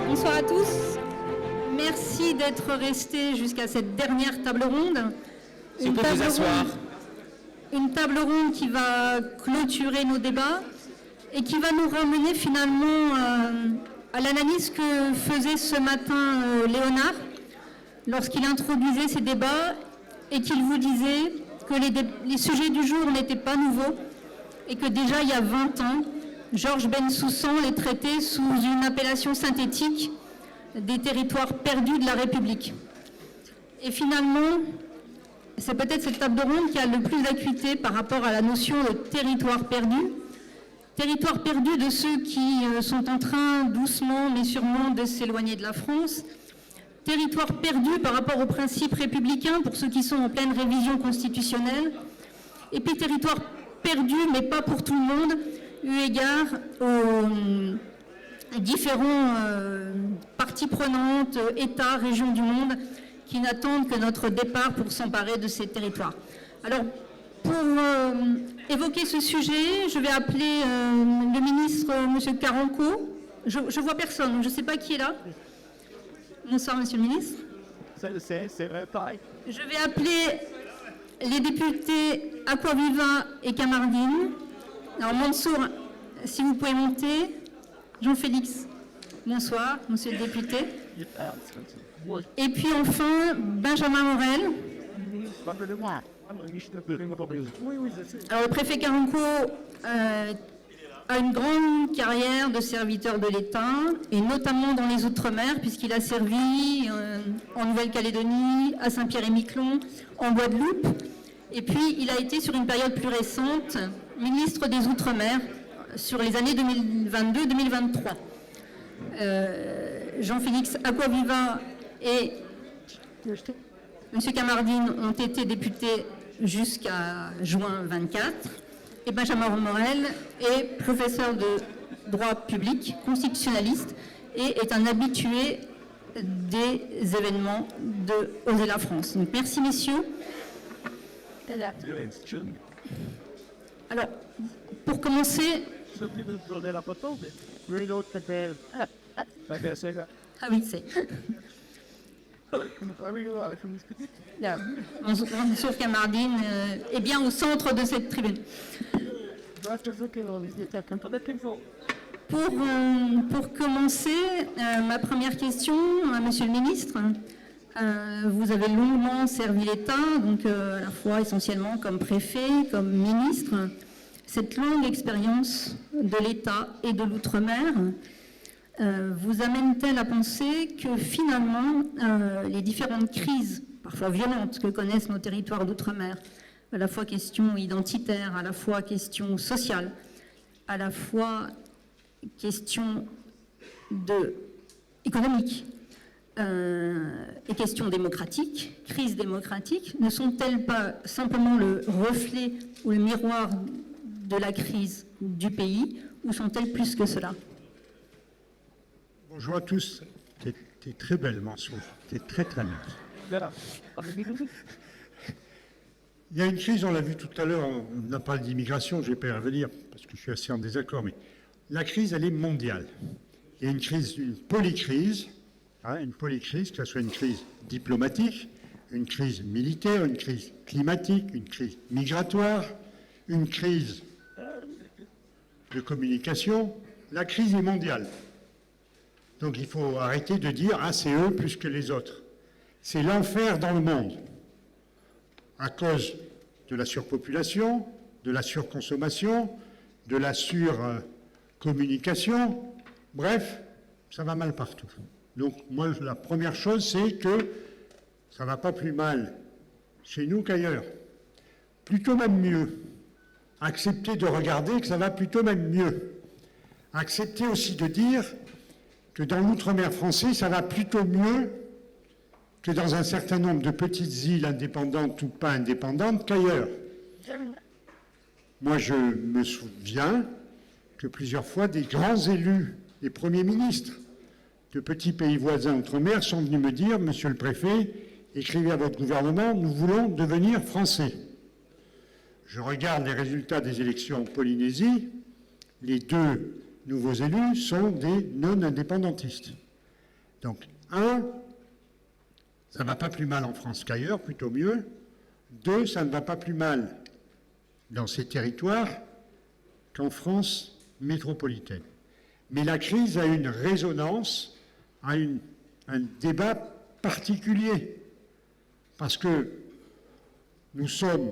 Bonsoir à tous. Merci d'être restés jusqu'à cette dernière table ronde. S'il vous plaît, vous asseoir. Une table ronde qui va clôturer nos débats et qui va nous ramener finalement à l'analyse que faisait ce matin Léonard lorsqu'il introduisait ces débats et qu'il vous disait que les sujets du jour n'étaient pas nouveaux et que déjà il y a 20 ans, Georges Bensoussan les traitait sous une appellation synthétique des territoires perdus de la République. Et finalement, c'est peut-être cette table ronde qui a le plus d'acuité par rapport à la notion de territoire perdu. Territoire perdu de ceux qui sont en train doucement mais sûrement de s'éloigner de la France. Territoire perdu par rapport aux principes républicains pour ceux qui sont en pleine révision constitutionnelle. Et puis territoire perdu, mais pas pour tout le monde, eu égard aux différents parties prenantes, États, régions du monde, qui n'attendent que notre départ pour s'emparer de ces territoires. Alors, pour évoquer ce sujet, je vais appeler le ministre, M. Carenco. Je ne vois personne, donc je ne sais pas qui est là. Bonsoir, Monsieur le ministre. C'est pareil. Je vais appeler les députés Aquaviva et Camardine. Alors, Mansour, si vous pouvez monter. Jean-Félix, bonsoir, monsieur le député. Et puis enfin, Benjamin Morel. Alors, le préfet Carenco a une grande carrière de serviteur de l'État, et notamment dans les Outre-mer, puisqu'il a servi en Nouvelle-Calédonie, à Saint-Pierre-et-Miquelon, en Guadeloupe. Et puis, il a été, sur une période plus récente, ministre des Outre-mer sur les années 2022-2023. Jean-Félix Aquaviva et M. Camardine ont été députés jusqu'à juin 24. Et Benjamin Morel est professeur de droit public, constitutionnaliste, et est un habitué des événements de Oser la France. Donc merci messieurs. Alors, pour commencer... Ah oui, c'est... Mansour Camardine est bien au centre de cette tribune. Pour commencer, ma première question à Monsieur le ministre. Vous avez longuement servi l'État, donc à la fois essentiellement comme préfet, comme ministre. Cette longue expérience de l'État et de l'outre-mer vous amène-t-elle à penser que finalement les différentes crises, parfois violentes, que connaissent nos territoires d'outre-mer, à la fois question identitaire, à la fois question sociale, à la fois question économique et question démocratique, crise démocratique, ne sont-elles pas simplement le reflet ou le miroir de la crise du pays, ou sont-elles plus que cela? Bonjour à tous. T'es très belle, Mansour. T'es très très bien. Il y a une crise, on l'a vu tout à l'heure, on a parlé d'immigration, je ne vais pas y revenir parce que je suis assez en désaccord, mais la crise, elle est mondiale. Il y a une crise, une polycrise, que ce soit une crise diplomatique, une crise militaire, une crise climatique, une crise migratoire, une crise de communication. La crise est mondiale. Donc il faut arrêter de dire « Ah, c'est eux plus que les autres ». C'est l'enfer dans le monde, à cause de la surpopulation, de la surconsommation, de la surcommunication. Bref, ça va mal partout. Donc moi, la première chose, c'est que ça ne va pas plus mal chez nous qu'ailleurs. Plutôt même mieux. Accepter de regarder que ça va plutôt même mieux. Accepter aussi de dire que dans l'outre-mer français, ça va plutôt mieux que dans un certain nombre de petites îles indépendantes ou pas indépendantes qu'ailleurs. Moi, je me souviens que plusieurs fois, des grands élus, des premiers ministres de petits pays voisins outre-mer sont venus me dire « Monsieur le préfet, écrivez à votre gouvernement, nous voulons devenir français ». Je regarde les résultats des élections en Polynésie, les deux nouveaux élus sont des non-indépendantistes. Donc, un, ça ne va pas plus mal en France qu'ailleurs, plutôt mieux. Deux, ça ne va pas plus mal dans ces territoires qu'en France métropolitaine. Mais la crise a une résonance, a un débat particulier, parce que nous sommes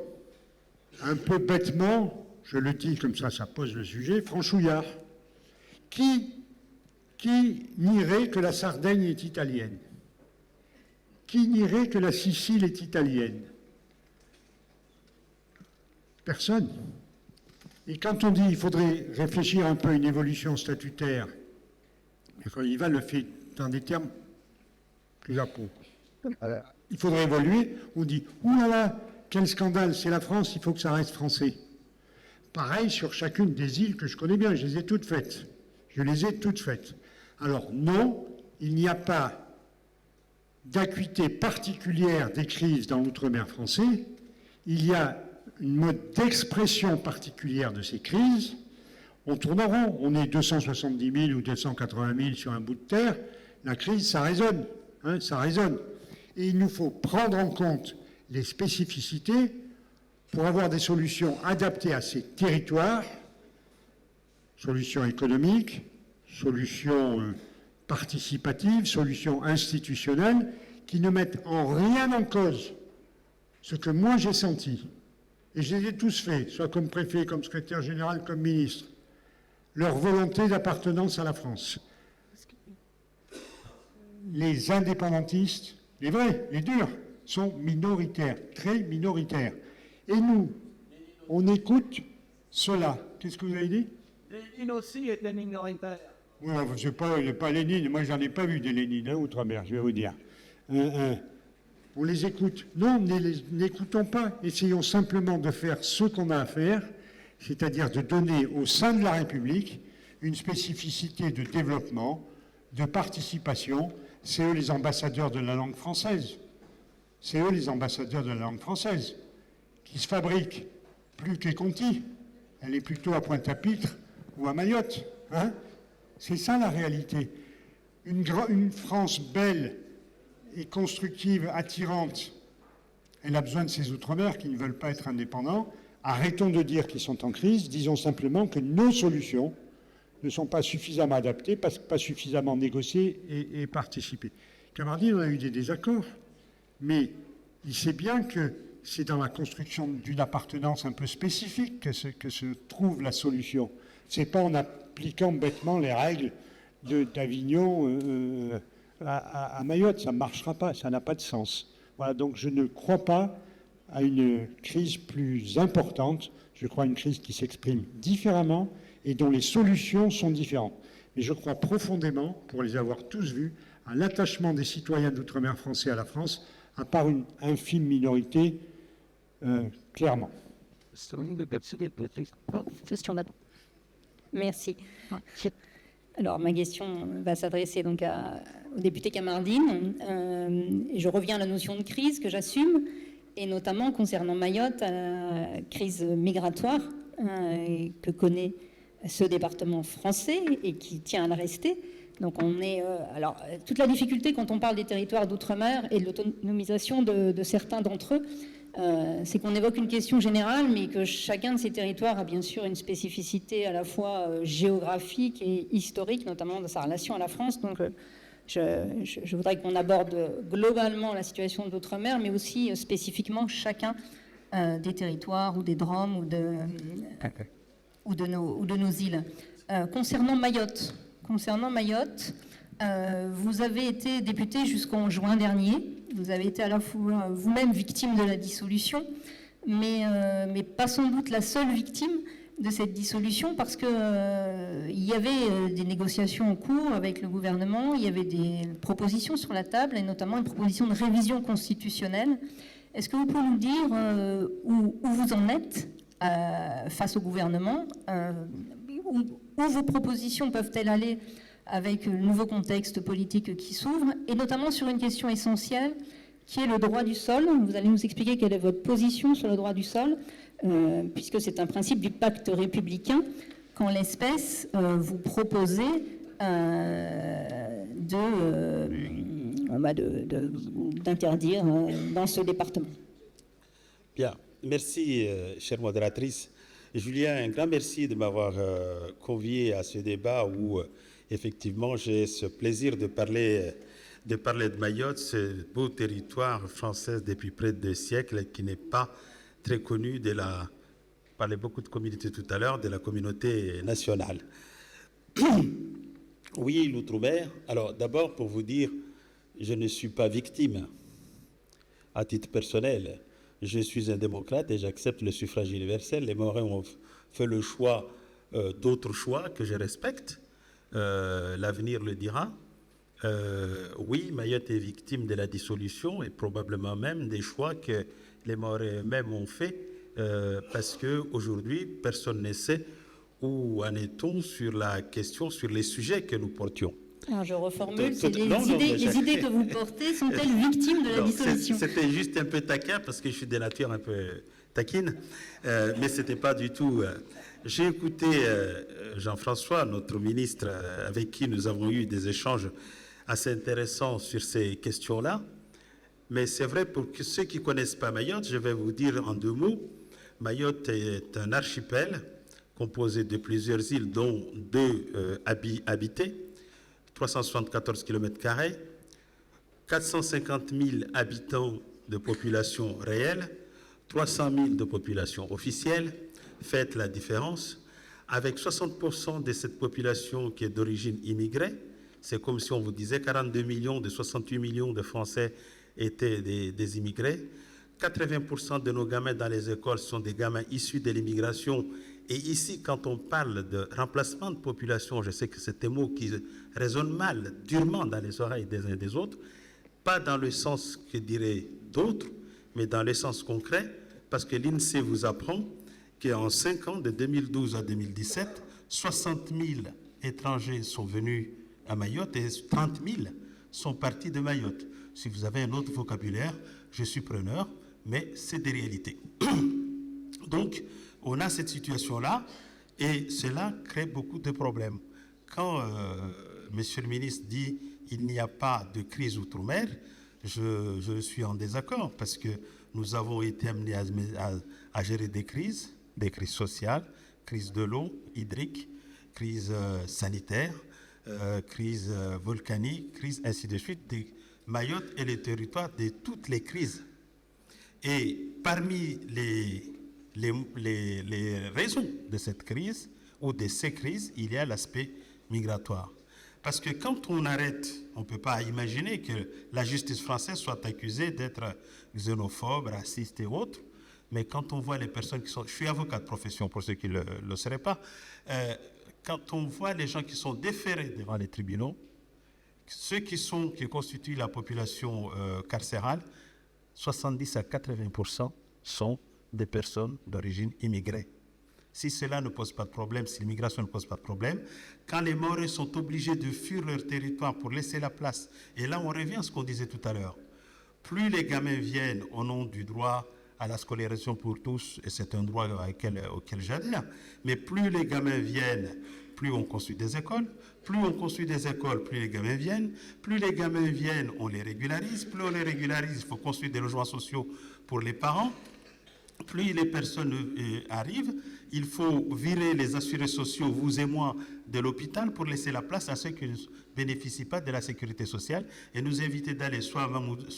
un peu bêtement, je le dis comme ça pose le sujet, franchouillards. Qui nierait que la Sardaigne est italienne? Qui nierait que la Sicile est italienne? Personne. Et quand on dit qu'il faudrait réfléchir un peu à une évolution statutaire, quand il va le faire dans des termes plus à peau. Il faudrait évoluer, on dit « Ouh là là, quel scandale, c'est la France, il faut que ça reste français ». Pareil sur chacune des îles que je connais bien, je les ai toutes faites. Alors non, il n'y a pas d'acuité particulière des crises dans l'outre-mer français, il y a une mode d'expression particulière de ces crises. On tourne en rond, on est 270 000 ou 280 000 sur un bout de terre, la crise, ça résonne, ça résonne. Et il nous faut prendre en compte les spécificités pour avoir des solutions adaptées à ces territoires, solutions économiques, solutions participatives, solutions institutionnelles, qui ne mettent en rien en cause ce que moi j'ai senti, et je les ai tous faits, soit comme préfet, comme secrétaire général, comme ministre, leur volonté d'appartenance à la France. Les indépendantistes, les vrais, les durs, sont minoritaires, très minoritaires. Et nous, on écoute cela. Qu'est-ce que vous avez dit? Lénine aussi était minoritaire. Oui, je ne sais pas Lénine, moi j'en ai pas vu des Lénines, outre-mer, je vais vous dire. On les écoute. Non, n'écoutons pas. Essayons simplement de faire ce qu'on a à faire, c'est-à-dire de donner au sein de la République une spécificité de développement, de participation. C'est eux les ambassadeurs de la langue française. C'est eux les ambassadeurs de la langue française, qui se fabriquent plus qu'est Conti. Elle est plutôt à Pointe-à-Pitre ou à Mayotte. C'est ça la réalité. Une France belle et constructive, attirante, elle a besoin de ces outre-mer qui ne veulent pas être indépendants. Arrêtons de dire qu'ils sont en crise, disons simplement que nos solutions ne sont pas suffisamment adaptées, pas suffisamment négociées et participées. Camardi, on a eu des désaccords, mais il sait bien que c'est dans la construction d'une appartenance un peu spécifique que se trouve la solution. C'est pas en appliquant bêtement les règles d'Avignon à Mayotte, ça ne marchera pas, ça n'a pas de sens. Voilà, donc je ne crois pas à une crise plus importante, je crois à une crise qui s'exprime différemment et dont les solutions sont différentes. Mais je crois profondément, pour les avoir tous vus, à l'attachement des citoyens d'outre-mer français à la France, à part une infime minorité, clairement. Merci. Alors, ma question va s'adresser donc au député Kamardine. Je reviens à la notion de crise que j'assume, et notamment concernant Mayotte, la crise migratoire que connaît ce département français et qui tient à le rester. Donc, on est. Alors, toute la difficulté quand on parle des territoires d'outre-mer et de l'autonomisation de certains d'entre eux, c'est qu'on évoque une question générale, mais que chacun de ces territoires a bien sûr une spécificité à la fois géographique et historique, notamment dans sa relation à la France. Donc, je voudrais qu'on aborde globalement la situation de l'outre-mer, mais aussi spécifiquement chacun des territoires ou des DROM ou de nos îles. Concernant Mayotte, vous avez été député jusqu'en juin dernier. Vous avez été à la fois vous-même victime de la dissolution, mais pas sans doute la seule victime de cette dissolution, parce que il y avait des négociations en cours avec le gouvernement, il y avait des propositions sur la table, et notamment une proposition de révision constitutionnelle. Est-ce que vous pouvez nous dire où vous en êtes face au gouvernement, où vos propositions peuvent-elles aller avec le nouveau contexte politique qui s'ouvre, et notamment sur une question essentielle qui est le droit du sol. Vous allez nous expliquer quelle est votre position sur le droit du sol, puisque c'est un principe du pacte républicain, qu'en l'espèce, vous proposez d'interdire dans ce département. Bien, merci, chère modératrice. Julien, un grand merci de m'avoir convié à ce débat où, effectivement, j'ai ce plaisir de parler de Mayotte, ce beau territoire français depuis près de 2 siècles qui n'est pas très connu de la... On parlait beaucoup de communauté tout à l'heure, de la communauté nationale. Oui, l'outre-mer. Alors, d'abord, pour vous dire, je ne suis pas victime. À titre personnel, je suis un démocrate et j'accepte le suffrage universel. Les Mahorais ont fait le choix d'autres choix que je respecte. L'avenir le dira. Oui, Mayotte est victime de la dissolution et probablement même des choix que les Mahorais eux-mêmes ont fait parce qu'aujourd'hui, personne ne sait où en est-on sur la question, sur les sujets que nous portions. Alors je reformule, les idées que vous portez sont-elles victimes de la dissolution? C'était juste un peu taquin parce que je suis de nature un peu taquine, mais ce n'était pas du tout... J'ai écouté Jean-François, notre ministre, avec qui nous avons eu des échanges assez intéressants sur ces questions-là. Mais c'est vrai, pour ceux qui ne connaissent pas Mayotte, je vais vous dire en 2 mots. Mayotte est un archipel composé de plusieurs îles, dont 2 habitées, 374 km², 450 000 habitants de population réelle, 300 000 de population officielle. Faites la différence. Avec 60% de cette population qui est d'origine immigrée, c'est comme si on vous disait 42 millions de 68 millions de Français étaient des immigrés. 80% de nos gamins dans les écoles sont des gamins issus de l'immigration. Et ici, quand on parle de remplacement de population, je sais que c'est un mot qui résonne mal, durement dans les oreilles des uns et des autres, pas dans le sens que diraient d'autres, mais dans le sens concret, parce que l'INSEE vous apprend qu'en 5 ans, de 2012 à 2017, 60 000 étrangers sont venus à Mayotte et 30 000 sont partis de Mayotte. Si vous avez un autre vocabulaire, je suis preneur, mais c'est des réalités. Donc, on a cette situation-là et cela crée beaucoup de problèmes. Quand Monsieur le ministre dit qu'il n'y a pas de crise outre-mer, je suis en désaccord parce que nous avons été amenés à gérer des crises sociales, crise de l'eau, hydrique, crise sanitaire, crise volcanique, crise ainsi de suite. Mayotte est le territoire de toutes les crises. Et parmi les raisons de cette crise ou de ces crises, il y a l'aspect migratoire. Parce que quand on arrête, on ne peut pas imaginer que la justice française soit accusée d'être xénophobe, raciste et autres. Mais quand on voit les personnes qui sont... Je suis avocat de profession, pour ceux qui ne le seraient pas. Quand on voit les gens qui sont déférés devant les tribunaux, ceux qui constituent la population carcérale, 70 à 80% sont des personnes d'origine immigrée. Si cela ne pose pas de problème, si l'immigration ne pose pas de problème, quand les Mahorais sont obligés de fuir leur territoire pour laisser la place, et là on revient à ce qu'on disait tout à l'heure, plus les gamins viennent au nom du droit à la scolarisation pour tous, et c'est un droit auquel j'adhère, mais plus les gamins viennent, plus on construit des écoles, plus on construit des écoles, plus les gamins viennent, plus les gamins viennent, on les régularise, plus on les régularise, il faut construire des logements sociaux pour les parents, plus les personnes arrivent, il faut virer les assurés sociaux, vous et moi, de l'hôpital pour laisser la place à ceux qui ne bénéficient pas de la sécurité sociale et nous éviter d'aller soit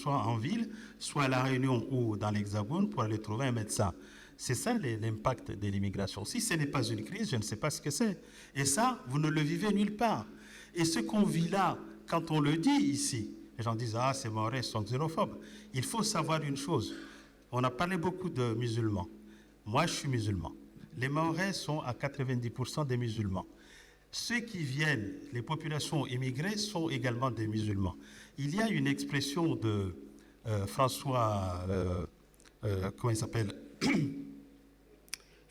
en ville, soit à La Réunion ou dans l'Hexagone pour aller trouver un médecin. C'est ça l'impact de l'immigration. Si ce n'est pas une crise, je ne sais pas ce que c'est. Et ça, vous ne le vivez nulle part. Et ce qu'on vit là, quand on le dit ici, les gens disent « Ah, ces Mahorais sont xénophobes ». Il faut savoir une chose. On a parlé beaucoup de musulmans. Moi, je suis musulman. Les Mahorais sont à 90% des musulmans. Ceux qui viennent, les populations immigrées, sont également des musulmans. Il y a une expression de François, comment il s'appelle,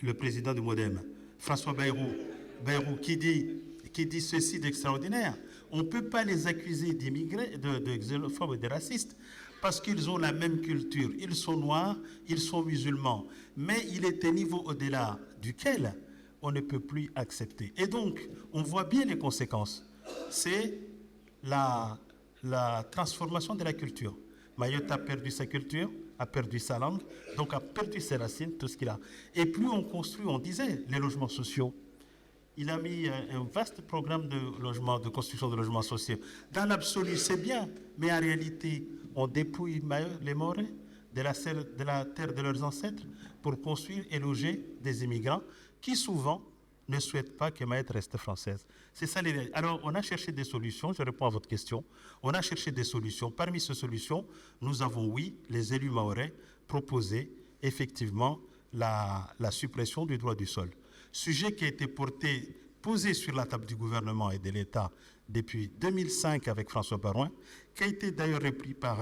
le président du MODEM, François Bayrou, qui dit ceci d'extraordinaire. On ne peut pas les accuser d'immigrés, de xénophobes et de racistes, parce qu'ils ont la même culture. Ils sont noirs, ils sont musulmans. Mais il est un niveau au-delà duquel on ne peut plus accepter. Et donc, on voit bien les conséquences. C'est la transformation de la culture. Mayotte a perdu sa culture, a perdu sa langue, donc a perdu ses racines, tout ce qu'il a. Et plus on construit, on disait, les logements sociaux. Il a mis un vaste programme de logement, de construction de logements sociaux. Dans l'absolu, c'est bien, mais en réalité, on dépouille les Mahorais de la terre de leurs ancêtres pour construire et loger des immigrants qui souvent ne souhaitent pas que Mayotte reste française. C'est ça les réalités. Alors, on a cherché des solutions, je réponds à votre question. On a cherché des solutions. Parmi ces solutions, nous avons, oui, les élus mahorais, proposé effectivement la suppression du droit du sol. Sujet qui a été posé sur la table du gouvernement et de l'État depuis 2005 avec François Baroin, qui a été d'ailleurs repris par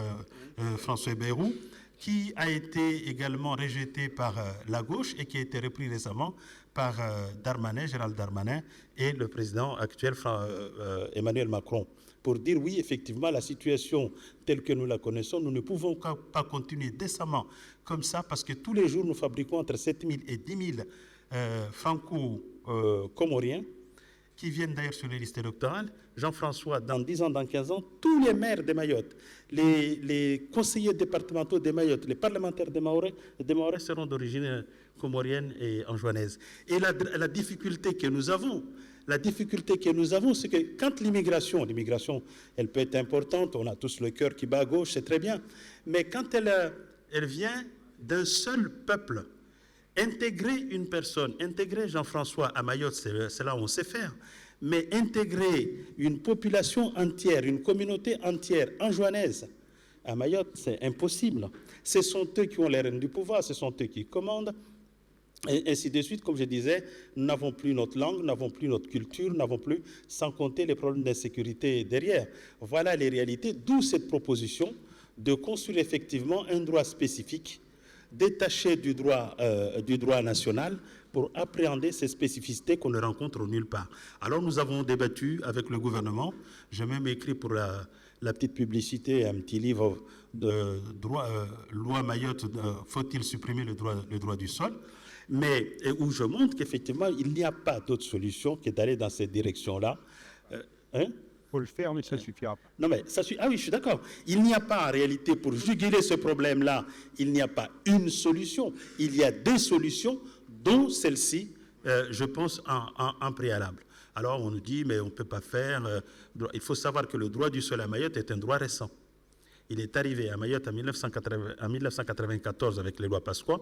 François Bayrou, qui a été également rejeté par la gauche et qui a été repris récemment par Gérald Darmanin et le président actuel Emmanuel Macron, pour dire oui, effectivement, la situation telle que nous la connaissons, nous ne pouvons pas continuer décemment comme ça, parce que tous les jours, nous fabriquons entre 7 000 et 10 000 franco-comoriens, qui viennent d'ailleurs sur les listes électorales. Jean-François, dans 10 ans, dans 15 ans, tous les maires de Mayotte, les conseillers départementaux de Mayotte, les parlementaires des Mahorais seront d'origine comorienne et anjouanaise. Et la difficulté que nous avons, c'est que quand l'immigration, elle peut être importante, on a tous le cœur qui bat à gauche, c'est très bien, mais quand elle vient d'un seul peuple, intégrer une personne, intégrer Jean-François à Mayotte, c'est là où on sait faire, mais intégrer une population entière, une communauté entière anjouanaise à Mayotte, c'est impossible. Ce sont eux qui ont les rênes du pouvoir, ce sont eux qui commandent, et ainsi de suite. Comme je disais, nous n'avons plus notre langue, nous n'avons plus notre culture, nous n'avons plus, sans compter les problèmes d'insécurité derrière. Voilà les réalités, d'où cette proposition de construire effectivement un droit spécifique détaché du droit national pour appréhender ces spécificités qu'on ne rencontre nulle part. Alors nous avons débattu avec le gouvernement, j'ai même écrit pour la petite publicité un petit livre de loi Mayotte, faut-il supprimer le droit du sol, mais où je montre qu'effectivement il n'y a pas d'autre solution que d'aller dans cette direction-là. Il faut le faire, mais ça ne suffira pas. Non, mais ça suffit. Ah oui, je suis d'accord. Il n'y a pas en réalité, pour juguler ce problème-là, il n'y a pas une solution. Il y a des solutions, dont celle-ci, je pense, en préalable. Alors on nous dit, mais on ne peut pas faire. Il faut savoir que le droit du sol à Mayotte est un droit récent. Il est arrivé à Mayotte en 1994 avec les lois Pasqua,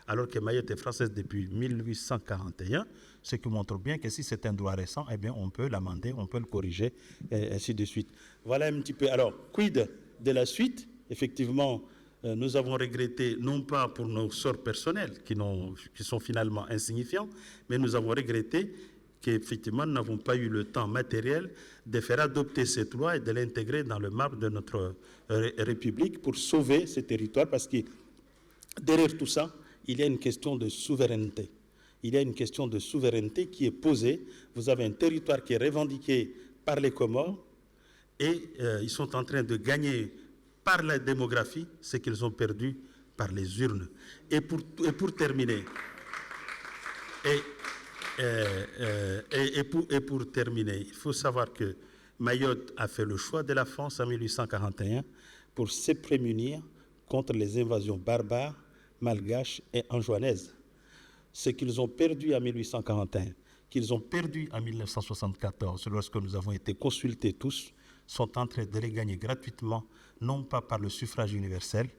alors que Mayotte est française depuis 1841, ce qui montre bien que si c'est un droit récent, eh bien, on peut l'amender, on peut le corriger, et ainsi de suite. Voilà un petit peu. Alors, quid de la suite? Effectivement, nous avons regretté, non pas pour nos sorts personnels, qui sont finalement insignifiants, mais nous avons regretté qu'effectivement, nous n'avons pas eu le temps matériel de faire adopter cette loi et de l'intégrer dans le marbre de notre République pour sauver ces territoires, parce que derrière tout ça, il y a une question de souveraineté. Il y a une question de souveraineté qui est posée. Vous avez un territoire qui est revendiqué par les Comores et ils sont en train de gagner par la démographie ce qu'ils ont perdu par les urnes. Et pour terminer, il faut savoir que Mayotte a fait le choix de la France en 1841 pour se prémunir contre les invasions barbares, malgaches et anjouanaises. Ce qu'ils ont perdu en 1841, qu'ils ont perdu en 1974, lorsque nous avons été consultés tous, sont en train de les gagner gratuitement, non pas par le suffrage universel,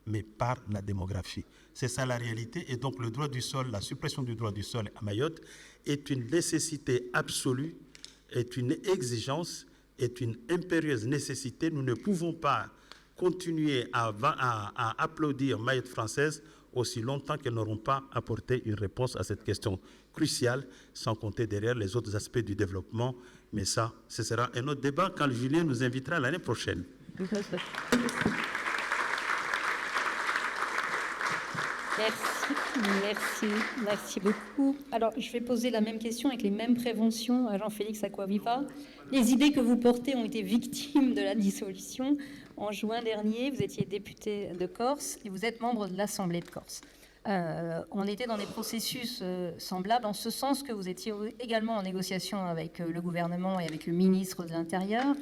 mais par la démographie. C'est ça la réalité. Et donc le droit du sol, la suppression du droit du sol à Mayotte est une nécessité absolue, est une exigence, est une impérieuse nécessité. Nous ne pouvons pas continuer à applaudir Mayotte française aussi longtemps qu'elles n'auront pas apporté une réponse à cette question cruciale, sans compter derrière les autres aspects du développement. Mais ça, ce sera un autre débat quand Julien nous invitera l'année prochaine. Merci beaucoup. Alors, je vais poser la même question avec les mêmes préventions à Jean-Félix Acquaviva. Les idées que vous portez ont été victimes de la dissolution. En juin dernier, vous étiez député de Corse et vous êtes membre de l'Assemblée de Corse. On était dans des processus semblables, en ce sens que vous étiez également en négociation avec le gouvernement et avec le ministre de l'Intérieur.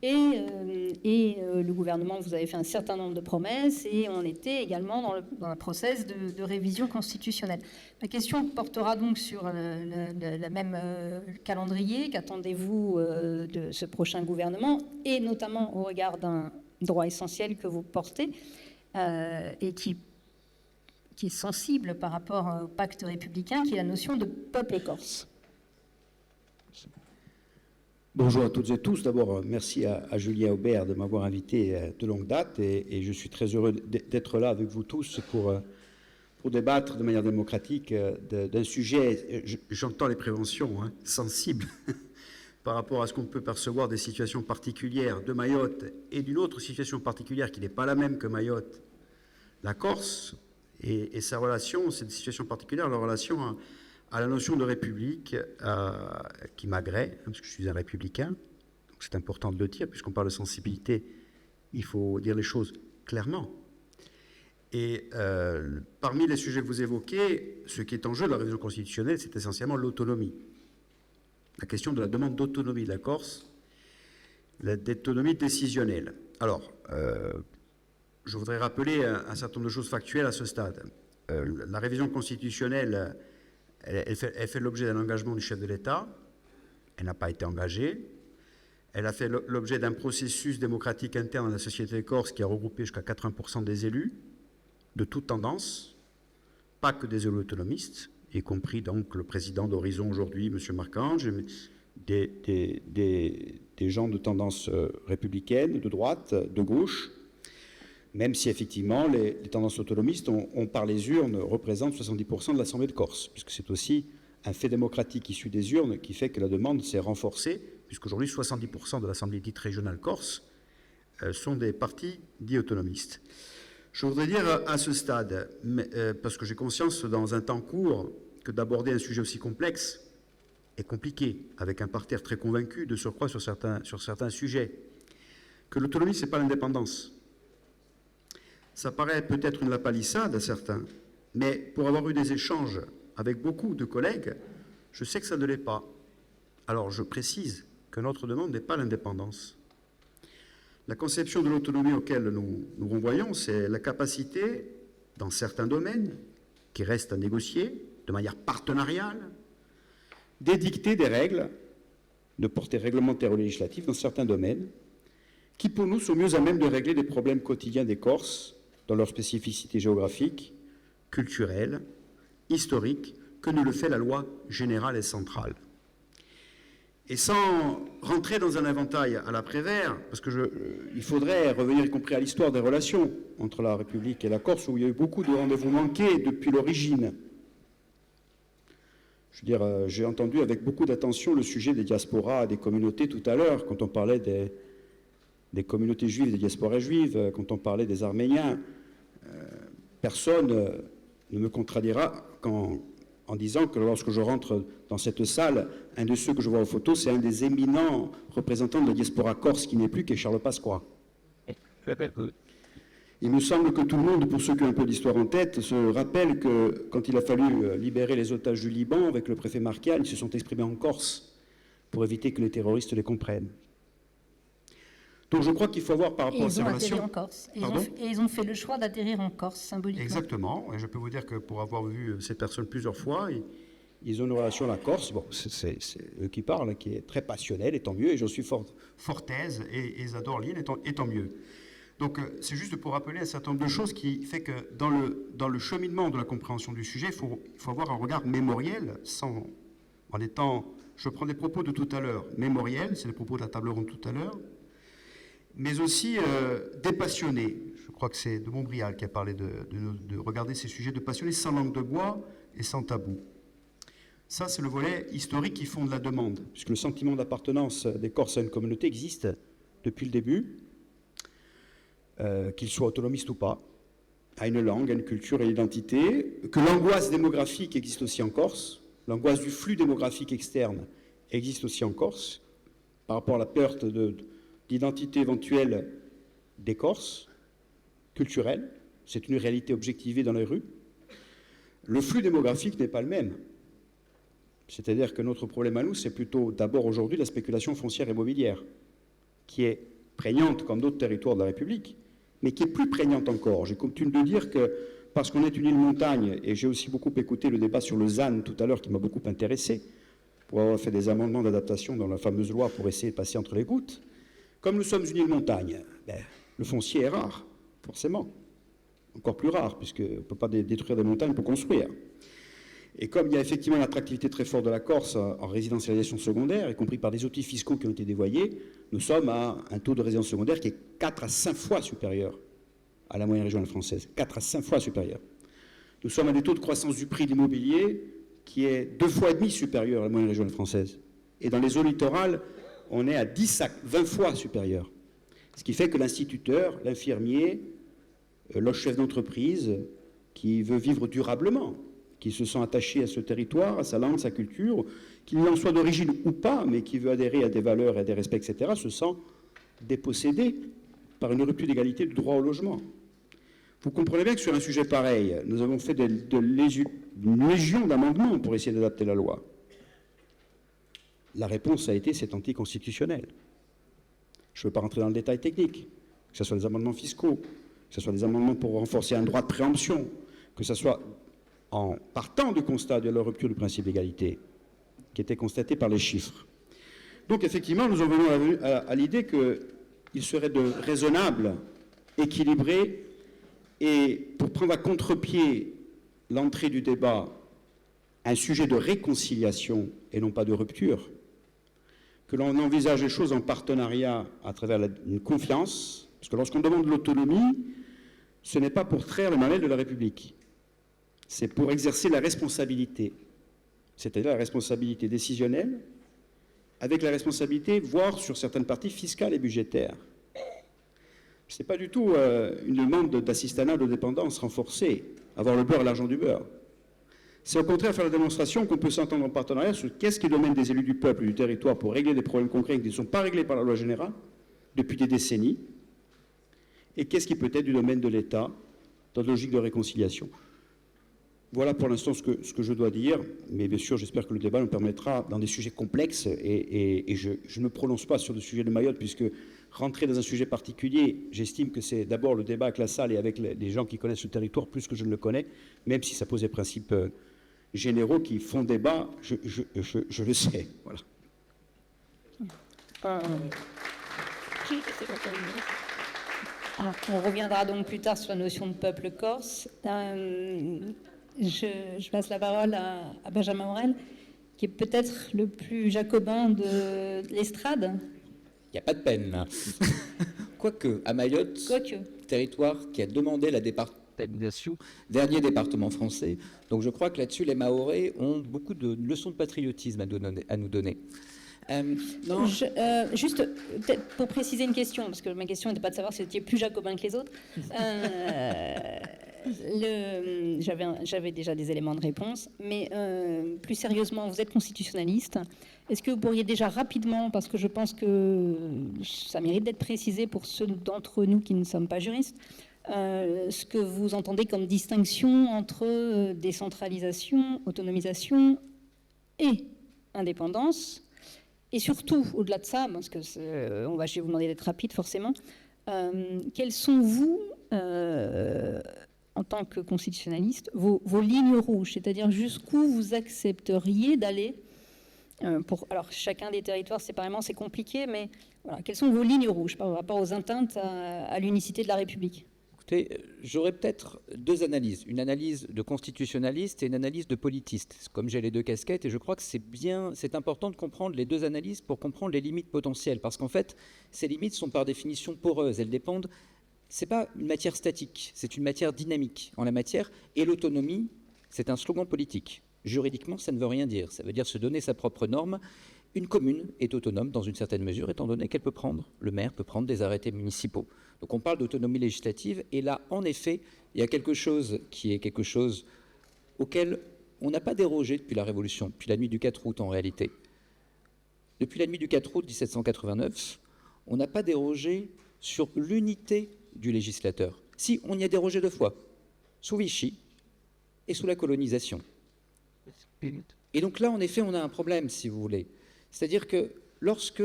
Le gouvernement vous avait fait un certain nombre de promesses et on était également dans le process de révision constitutionnelle. Ma question portera donc sur le même calendrier. Qu'attendez-vous de ce prochain gouvernement et notamment au regard d'un droit essentiel que vous portez et qui est sensible par rapport au pacte républicain, qui est la notion de peuple corse. Bonjour à toutes et tous. D'abord, merci à Julien Aubert de m'avoir invité de longue date et je suis très heureux d'être là avec vous tous pour débattre de manière démocratique d'un sujet, j'entends les préventions, sensibles par rapport à ce qu'on peut percevoir des situations particulières de Mayotte et d'une autre situation particulière qui n'est pas la même que Mayotte, la Corse, et sa relation, cette situation particulière, la relation à la notion de république qui m'agrée, parce que je suis un républicain, donc c'est important de le dire, puisqu'on parle de sensibilité, il faut dire les choses clairement. Et parmi les sujets que vous évoquez, ce qui est en jeu de la révision constitutionnelle, c'est essentiellement l'autonomie. La question de la demande d'autonomie de la Corse, d'autonomie décisionnelle. Alors, je voudrais rappeler un certain nombre de choses factuelles à ce stade. La révision constitutionnelle, elle fait l'objet d'un engagement du chef de l'État. Elle n'a pas été engagée. Elle a fait l'objet d'un processus démocratique interne à la société corse qui a regroupé jusqu'à 80% des élus, de toute tendance, pas que des élus autonomistes, y compris donc le président d'Horizon aujourd'hui, M. Marcange, des gens de tendance républicaine, de droite, de gauche, même si effectivement les tendances autonomistes ont par les urnes représentent 70% de l'Assemblée de Corse, puisque c'est aussi un fait démocratique issu des urnes qui fait que la demande s'est renforcée, puisqu'aujourd'hui 70% de l'Assemblée dite régionale corse sont des partis dits autonomistes. Je voudrais dire à ce stade, parce que j'ai conscience dans un temps court que d'aborder un sujet aussi complexe est compliqué, avec un parterre très convaincu de surcroît sur certains sujets, que l'autonomie, ce n'est pas l'indépendance. Ça paraît peut-être une lapalissade à certains, mais pour avoir eu des échanges avec beaucoup de collègues, je sais que ça ne l'est pas. Alors je précise que notre demande n'est pas l'indépendance. La conception de l'autonomie auquel nous renvoyons, c'est la capacité, dans certains domaines, qui restent à négocier, de manière partenariale, d'édicter des règles de portée réglementaire ou législative dans certains domaines, qui pour nous sont mieux à même de régler des problèmes quotidiens des Corses, dans leur spécificité géographique, culturelle, historique, que ne le fait la loi générale et centrale. Et sans rentrer dans un éventail à la Prévert, parce qu'il faudrait revenir y compris à l'histoire des relations entre la République et la Corse, où il y a eu beaucoup de rendez-vous manqués depuis l'origine. Je veux dire, j'ai entendu avec beaucoup d'attention le sujet des diasporas, des communautés tout à l'heure, quand on parlait des communautés juives, des diasporas juives, quand on parlait des Arméniens. Personne ne me contredira en disant que lorsque je rentre dans cette salle, un de ceux que je vois en photo, c'est un des éminents représentants de la diaspora corse qui n'est plus, qui est Charles Pasqua. Il me semble que tout le monde, pour ceux qui ont un peu d'histoire en tête, se rappelle que quand il a fallu libérer les otages du Liban avec le préfet Marquial, ils se sont exprimés en Corse pour éviter que les terroristes les comprennent. Donc je crois qu'il faut avoir par rapport à ces relations... Et ils ont fait le choix d'atterrir en Corse, symboliquement. Exactement. Et je peux vous dire que pour avoir vu ces personnes plusieurs fois, ils ont une relation à la Corse, bon, c'est eux qui parlent, qui est très passionnelle, et tant mieux, et je suis fort aise, et ils adorent l'île, et tant mieux. Donc c'est juste pour rappeler un certain nombre de choses qui fait que dans le cheminement de la compréhension du sujet, il faut avoir un regard mémoriel, je prends des propos de tout à l'heure, mémoriel, c'est les propos de la table ronde tout à l'heure, mais aussi dépassionné. Je crois que c'est de Montbrial qui a parlé de regarder ces sujets de passionnés sans langue de bois et sans tabou. Ça, c'est le volet historique qui fonde la demande, puisque le sentiment d'appartenance des Corses à une communauté existe depuis le début, qu'ils soient autonomistes ou pas, à une langue, à une culture et une identité, que l'angoisse démographique existe aussi en Corse, l'angoisse du flux démographique externe existe aussi en Corse, par rapport à la perte d'identité éventuelle des Corses, culturelle, c'est une réalité objectivée dans les rues. Le flux démographique n'est pas le même. C'est-à-dire que notre problème à nous, c'est plutôt d'abord aujourd'hui la spéculation foncière immobilière, qui est prégnante comme d'autres territoires de la République, mais qui est plus prégnante encore. J'ai coutume de dire que, parce qu'on est une île montagne, et j'ai aussi beaucoup écouté le débat sur le ZAN tout à l'heure qui m'a beaucoup intéressé, pour avoir fait des amendements d'adaptation dans la fameuse loi pour essayer de passer entre les gouttes, comme nous sommes une île montagne, le foncier est rare, forcément. Encore plus rare, puisqu'on ne peut pas détruire des montagnes pour construire. Et comme il y a effectivement une attractivité très forte de la Corse en résidentialisation secondaire, y compris par des outils fiscaux qui ont été dévoyés, nous sommes à un taux de résidence secondaire qui est 4 à 5 fois supérieur à la moyenne régionale française. 4 à 5 fois supérieur. Nous sommes à des taux de croissance du prix de l'immobilier qui est 2 fois et demi supérieur à la moyenne régionale française. Et dans les zones littorales, on est à 10 à 20 fois supérieur. Ce qui fait que l'instituteur, l'infirmier, le chef d'entreprise qui veut vivre durablement, qui se sent attaché à ce territoire, à sa langue, sa culture, qu'il en soit d'origine ou pas, mais qui veut adhérer à des valeurs et à des respects, etc., se sent dépossédé par une rupture d'égalité du droit au logement. Vous comprenez bien que sur un sujet pareil, nous avons fait une légion d'amendements pour essayer d'adapter la loi. La réponse a été c'est anticonstitutionnel. Je ne veux pas rentrer dans le détail technique, que ce soit des amendements fiscaux, que ce soit des amendements pour renforcer un droit de préemption, que ce soit en partant du constat de la rupture du principe d'égalité, qui était constaté par les chiffres. Donc effectivement, nous en venons à l'idée qu'il serait raisonnable, équilibré, et pour prendre à contre-pied l'entrée du débat, un sujet de réconciliation et non pas de rupture, que l'on envisage les choses en partenariat à travers une confiance, parce que lorsqu'on demande l'autonomie, ce n'est pas pour traire le manuel de la République, c'est pour exercer la responsabilité, c'est-à-dire la responsabilité décisionnelle, avec la responsabilité, voire sur certaines parties fiscales et budgétaires. Ce n'est pas du tout une demande d'assistanat de dépendance renforcée, avoir le beurre et l'argent du beurre. C'est au contraire faire la démonstration qu'on peut s'entendre en partenariat sur qu'est-ce qui est le domaine des élus du peuple et du territoire pour régler des problèmes concrets qui ne sont pas réglés par la loi générale depuis des décennies, et qu'est-ce qui peut être du domaine de l'État dans une logique de réconciliation. Voilà pour l'instant ce que je dois dire, mais bien sûr j'espère que le débat nous permettra, dans des sujets complexes, et je ne me prononce pas sur le sujet de Mayotte, puisque rentrer dans un sujet particulier, j'estime que c'est d'abord le débat avec la salle et avec les gens qui connaissent le territoire plus que je ne le connais, même si ça pose des principes généraux qui font débat, je le sais. Voilà. On reviendra donc plus tard sur la notion de peuple corse. Je passe la parole à Benjamin Morel, qui est peut-être le plus jacobin de l'estrade. Il n'y a pas de peine, là. Quoique, à Mayotte, territoire qui a demandé la départementation, dernier département français. Donc je crois que là-dessus, les Mahorais ont beaucoup de leçons de patriotisme à nous donner. Non. Juste peut-être pour préciser une question, parce que ma question n'était pas de savoir si vous étiez plus jacobin que les autres. J'avais déjà des éléments de réponse, mais plus sérieusement, vous êtes constitutionnaliste. Est-ce que vous pourriez déjà rapidement, parce que je pense que ça mérite d'être précisé pour ceux d'entre nous qui ne sommes pas juristes, ce que vous entendez comme distinction entre décentralisation, autonomisation et indépendance, et surtout, au-delà de ça, parce que je vais vous demander d'être rapide forcément, quels sont vous, en tant que constitutionnaliste, vos lignes rouges, c'est-à-dire jusqu'où vous accepteriez d'aller alors chacun des territoires séparément c'est compliqué, mais voilà, quelles sont vos lignes rouges par rapport aux atteintes à l'unicité de la République? Écoutez, j'aurais peut-être deux analyses, une analyse de constitutionnaliste et une analyse de politiste, comme j'ai les deux casquettes, et je crois que c'est important de comprendre les deux analyses pour comprendre les limites potentielles, parce qu'en fait, ces limites sont par définition poreuses, elles dépendent, c'est pas une matière statique, c'est une matière dynamique en la matière, et l'autonomie, c'est un slogan politique. Juridiquement, ça ne veut rien dire, ça veut dire se donner sa propre norme. Une commune est autonome dans une certaine mesure, étant donné qu'elle peut prendre, le maire peut prendre des arrêtés municipaux. Donc on parle d'autonomie législative, et là, en effet, il y a quelque chose qui est quelque chose auquel on n'a pas dérogé depuis la Révolution, depuis la nuit du 4 août en réalité. Depuis la nuit du 4 août 1789, on n'a pas dérogé sur l'unité du législateur. Si, on y a dérogé deux fois, sous Vichy et sous la colonisation. Et donc là, en effet, on a un problème, si vous voulez. C'est-à-dire que lorsque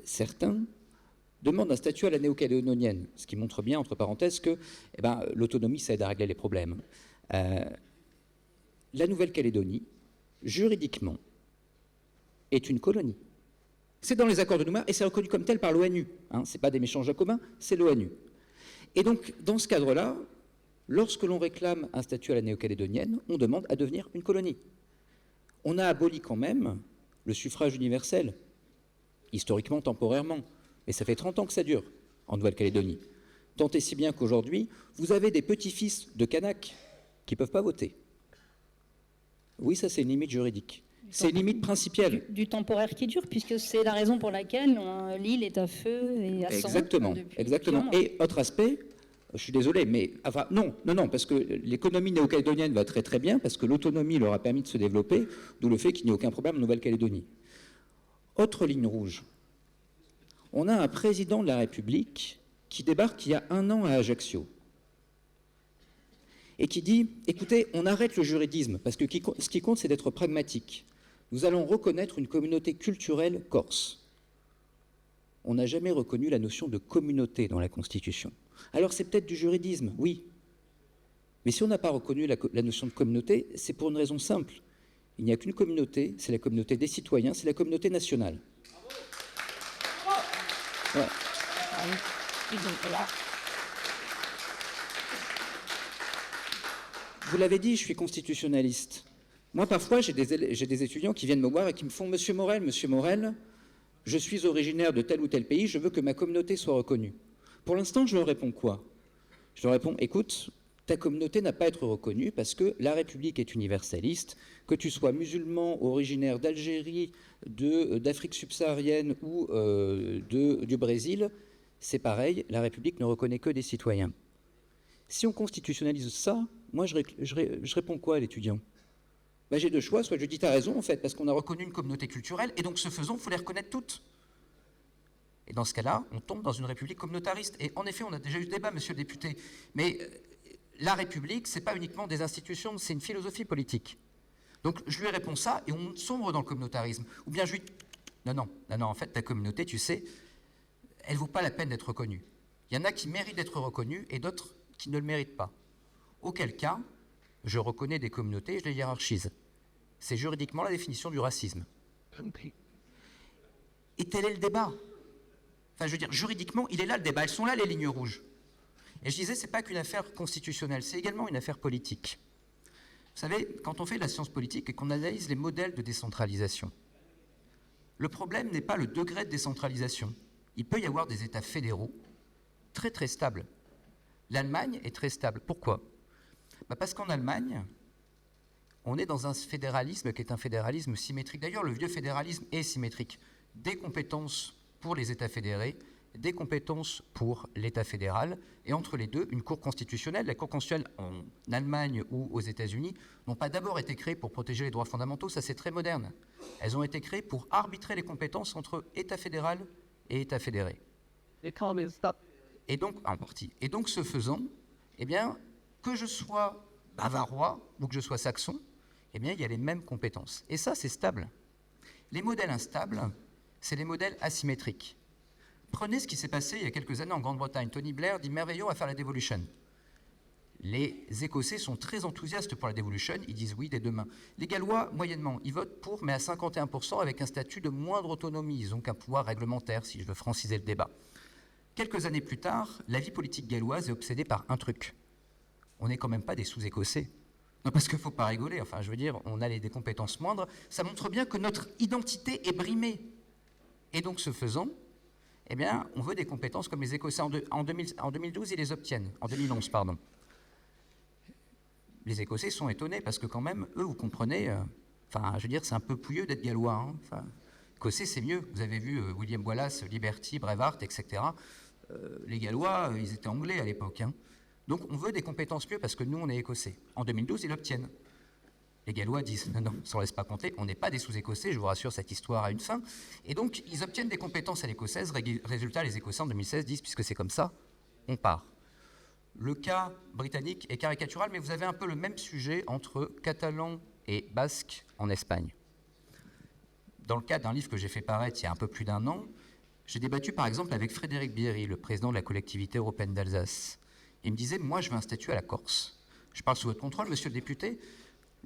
certains demande un statut à la néo-calédonienne, ce qui montre bien, entre parenthèses, que l'autonomie, ça aide à régler les problèmes. La Nouvelle-Calédonie, juridiquement, est une colonie. C'est dans les accords de Nouméa et c'est reconnu comme tel par l'ONU. Hein, ce n'est pas des méchants jacobins, c'est l'ONU. Et donc, dans ce cadre-là, lorsque l'on réclame un statut à la néo-calédonienne, on demande à devenir une colonie. On a aboli quand même le suffrage universel, historiquement, temporairement. Mais ça fait 30 ans que ça dure en Nouvelle-Calédonie. Tant et si bien qu'aujourd'hui, vous avez des petits-fils de Kanaks qui ne peuvent pas voter. Oui, ça c'est une limite juridique. C'est une limite principielle. Du temporaire qui dure, puisque c'est la raison pour laquelle l'île est à feu et à sang. Exactement. Et autre aspect, je suis désolé, mais enfin non, parce que l'économie néo-calédonienne va très très bien, parce que l'autonomie leur a permis de se développer, d'où le fait qu'il n'y ait aucun problème en Nouvelle-Calédonie. Autre ligne rouge. On a un président de la République qui débarque il y a 1 an à Ajaccio et qui dit, écoutez, on arrête le juridisme, parce que ce qui compte, c'est d'être pragmatique. Nous allons reconnaître une communauté culturelle corse. On n'a jamais reconnu la notion de communauté dans la Constitution. Alors c'est peut-être du juridisme, oui. Mais si on n'a pas reconnu la notion de communauté, c'est pour une raison simple. Il n'y a qu'une communauté, c'est la communauté des citoyens, c'est la communauté nationale. Ouais. Vous l'avez dit, je suis constitutionnaliste. Moi, parfois, j'ai des étudiants qui viennent me voir et qui me font « Monsieur Morel, je suis originaire de tel ou tel pays, je veux que ma communauté soit reconnue. » Pour l'instant, je leur réponds quoi? Je leur réponds « Écoute, ta communauté n'a pas à être reconnue parce que la République est universaliste, que tu sois musulman, originaire d'Algérie, d'Afrique subsaharienne ou du Brésil, c'est pareil, la République ne reconnaît que des citoyens. » Si on constitutionnalise ça, moi je réponds quoi à l'étudiant? J'ai 2 choix, soit je dis t'as raison en fait, parce qu'on a reconnu une communauté culturelle, et donc ce faisant, il faut les reconnaître toutes. Et dans ce cas-là, on tombe dans une république communautariste. Et en effet, on a déjà eu ce débat, monsieur le député, mais la République, ce n'est pas uniquement des institutions, c'est une philosophie politique. Donc je lui réponds ça, et on sombre dans le communautarisme. Ou bien je lui dis, non, en fait, ta communauté, tu sais, elle ne vaut pas la peine d'être reconnue. Il y en a qui méritent d'être reconnus, et d'autres qui ne le méritent pas. Auquel cas, je reconnais des communautés et je les hiérarchise. C'est juridiquement la définition du racisme. Et tel est le débat. Enfin, je veux dire, juridiquement, il est là le débat. Elles sont là, les lignes rouges. Et je disais, ce n'est pas qu'une affaire constitutionnelle, c'est également une affaire politique. Vous savez, quand on fait de la science politique et qu'on analyse les modèles de décentralisation, le problème n'est pas le degré de décentralisation. Il peut y avoir des États fédéraux très très stables. L'Allemagne est très stable. Pourquoi? Parce qu'en Allemagne, on est dans un fédéralisme qui est un fédéralisme symétrique. D'ailleurs, le vieux fédéralisme est symétrique. Des compétences pour les États fédérés, des compétences pour l'État fédéral, et entre les deux, une Cour constitutionnelle. La Cour constitutionnelle en Allemagne ou aux États-Unis n'ont pas d'abord été créées pour protéger les droits fondamentaux, ça c'est très moderne. Elles ont été créées pour arbitrer les compétences entre État fédéral et État fédéré. Et donc, en partie. Et donc, ce faisant, eh bien, que je sois bavarois ou que je sois saxon, eh bien, il y a les mêmes compétences. Et ça, c'est stable. Les modèles instables, c'est les modèles asymétriques. Prenez ce qui s'est passé il y a quelques années en Grande-Bretagne. Tony Blair dit merveilleux, on va faire la devolution. Les Écossais sont très enthousiastes pour la devolution, ils disent oui dès demain. Les Gallois, moyennement, ils votent pour, mais à 51% avec un statut de moindre autonomie. Ils ont qu'un pouvoir réglementaire, si je veux franciser le débat. Quelques années plus tard, la vie politique galloise est obsédée par un truc. On n'est quand même pas des sous-écossais. Non, parce qu'il ne faut pas rigoler. Enfin, je veux dire, on a des compétences moindres. Ça montre bien que notre identité est brimée. Et donc, ce faisant, eh bien, on veut des compétences comme les Écossais. En 2012, ils les obtiennent. En 2011, pardon. Les Écossais sont étonnés parce que quand même, eux, vous comprenez, enfin, je veux dire, c'est un peu pouilleux d'être gallois. Hein. Enfin, Écossais, c'est mieux. Vous avez vu William Wallace, Liberty, Brevard, etc. Les Gallois, ils étaient anglais à l'époque. Hein. Donc, on veut des compétences mieux parce que nous, on est Écossais. En 2012, ils l'obtiennent. Les Gallois disent, non, ça ne laisse pas compter, on n'est pas des sous-Écossais, je vous rassure, cette histoire a une fin. Et donc, ils obtiennent des compétences à l'écossaise. Résultat, les Écossais, en 2016, disent, puisque c'est comme ça, on part. Le cas britannique est caricatural, mais vous avez un peu le même sujet entre catalans et basques en Espagne. Dans le cadre d'un livre que j'ai fait paraître il y a un peu plus d'1 an, J'ai débattu par exemple avec Frédéric Bierry, le président de la collectivité européenne d'Alsace. Il me disait, moi je veux un statut à la Corse. Je parle sous votre contrôle, monsieur le député.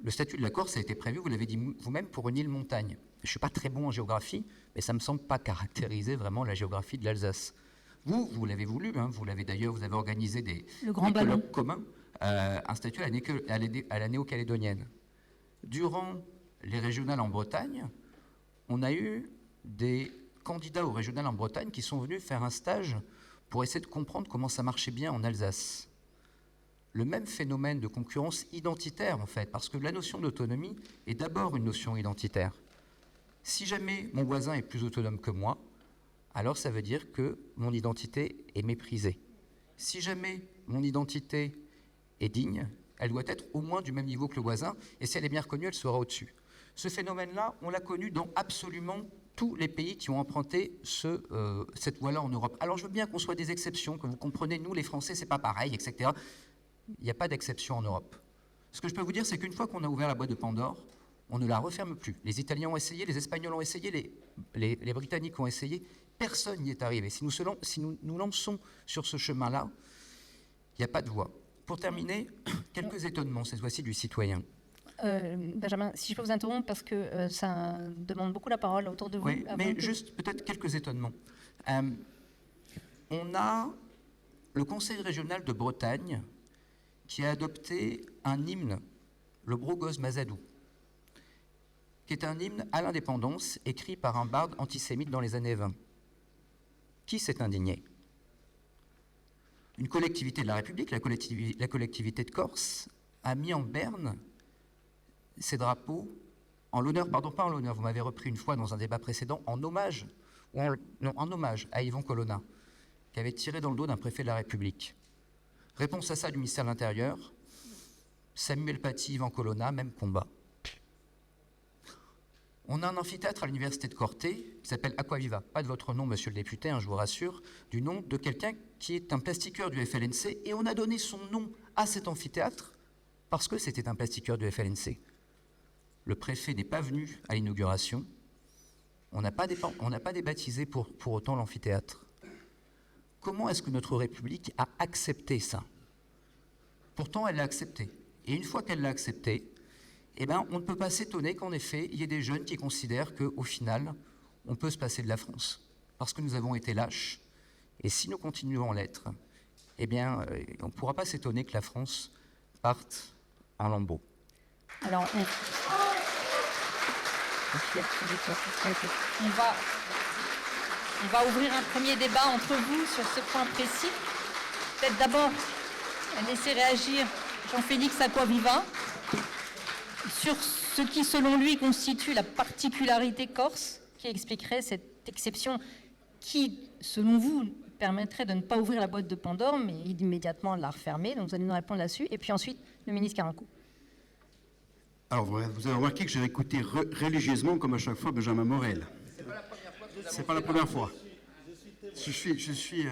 Le statut de la Corse a été prévu, vous l'avez dit vous-même, pour une île-montagne. Je ne suis pas très bon en géographie, mais ça ne me semble pas caractériser vraiment la géographie de l'Alsace. Vous l'avez voulu, hein, vous l'avez d'ailleurs, vous avez organisé des colloques communs, un statut à la néo-calédonienne. Durant les régionales en Bretagne, on a eu des candidats aux régionales en Bretagne qui sont venus faire un stage pour essayer de comprendre comment ça marchait bien en Alsace. Le même phénomène de concurrence identitaire, en fait, parce que la notion d'autonomie est d'abord une notion identitaire. Si jamais mon voisin est plus autonome que moi, alors ça veut dire que mon identité est méprisée. Si jamais mon identité est digne, elle doit être au moins du même niveau que le voisin, et si elle est bien reconnue, elle sera au-dessus. Ce phénomène-là, on l'a connu dans absolument tous les pays qui ont emprunté cette voie-là en Europe. Alors je veux bien qu'on soit des exceptions, que vous comprenez, nous les Français, c'est pas pareil, etc. Il n'y a pas d'exception en Europe. Ce que je peux vous dire, c'est qu'une fois qu'on a ouvert la boîte de Pandore, on ne la referme plus. Les Italiens ont essayé, les Espagnols ont essayé, les Britanniques ont essayé, personne n'y est arrivé. Si nous nous lançons sur ce chemin-là, il n'y a pas de voie. Pour terminer, quelques étonnements, cette fois-ci du citoyen. Benjamin, si je peux vous interrompre parce que ça demande beaucoup la parole autour de vous. Oui, mais juste peut-être quelques étonnements. On a le Conseil régional de Bretagne qui a adopté un hymne, le Brogos Mazadou, qui est un hymne à l'indépendance écrit par un barde antisémite dans les années 20. Qui s'est indigné? Une collectivité de la République, la collectivité de Corse, a mis en berne ces drapeaux en l'honneur, pardon, pas en l'honneur, vous m'avez repris une fois dans un débat précédent, en hommage à Yvon Colonna, qui avait tiré dans le dos d'un préfet de la République. Réponse à ça du ministère de l'Intérieur, Samuel Paty, Yvon Colonna, même combat. On a un amphithéâtre à l'université de Corté qui s'appelle Aquaviva. Pas de votre nom, monsieur le député, hein, je vous rassure, du nom de quelqu'un qui est un plastiqueur du FLNC, et on a donné son nom à cet amphithéâtre parce que c'était un plastiqueur du FLNC. Le préfet n'est pas venu à l'inauguration. On n'a pas débaptisé pour autant l'amphithéâtre. Comment est-ce que notre République a accepté ça? Pourtant, elle l'a accepté. Et une fois qu'elle l'a accepté, eh ben, on ne peut pas s'étonner qu'en effet, il y ait des jeunes qui considèrent qu'au final, on peut se passer de la France. Parce que nous avons été lâches. Et si nous continuons à l'être, eh bien, on ne pourra pas s'étonner que la France parte en lambeaux. Alors, on va ouvrir un premier débat entre vous sur ce point précis. Peut-être d'abord laisser réagir Jean-Félix Aquaviva sur ce qui, selon lui, constitue la particularité corse, qui expliquerait cette exception qui, selon vous, permettrait de ne pas ouvrir la boîte de Pandore, mais immédiatement la refermer. Donc vous allez nous répondre là-dessus. Et puis ensuite, le ministre Carenco. Alors, vous avez remarqué que j'ai écouté religieusement, comme à chaque fois, Benjamin Morel. C'est pas la première fois. Je suis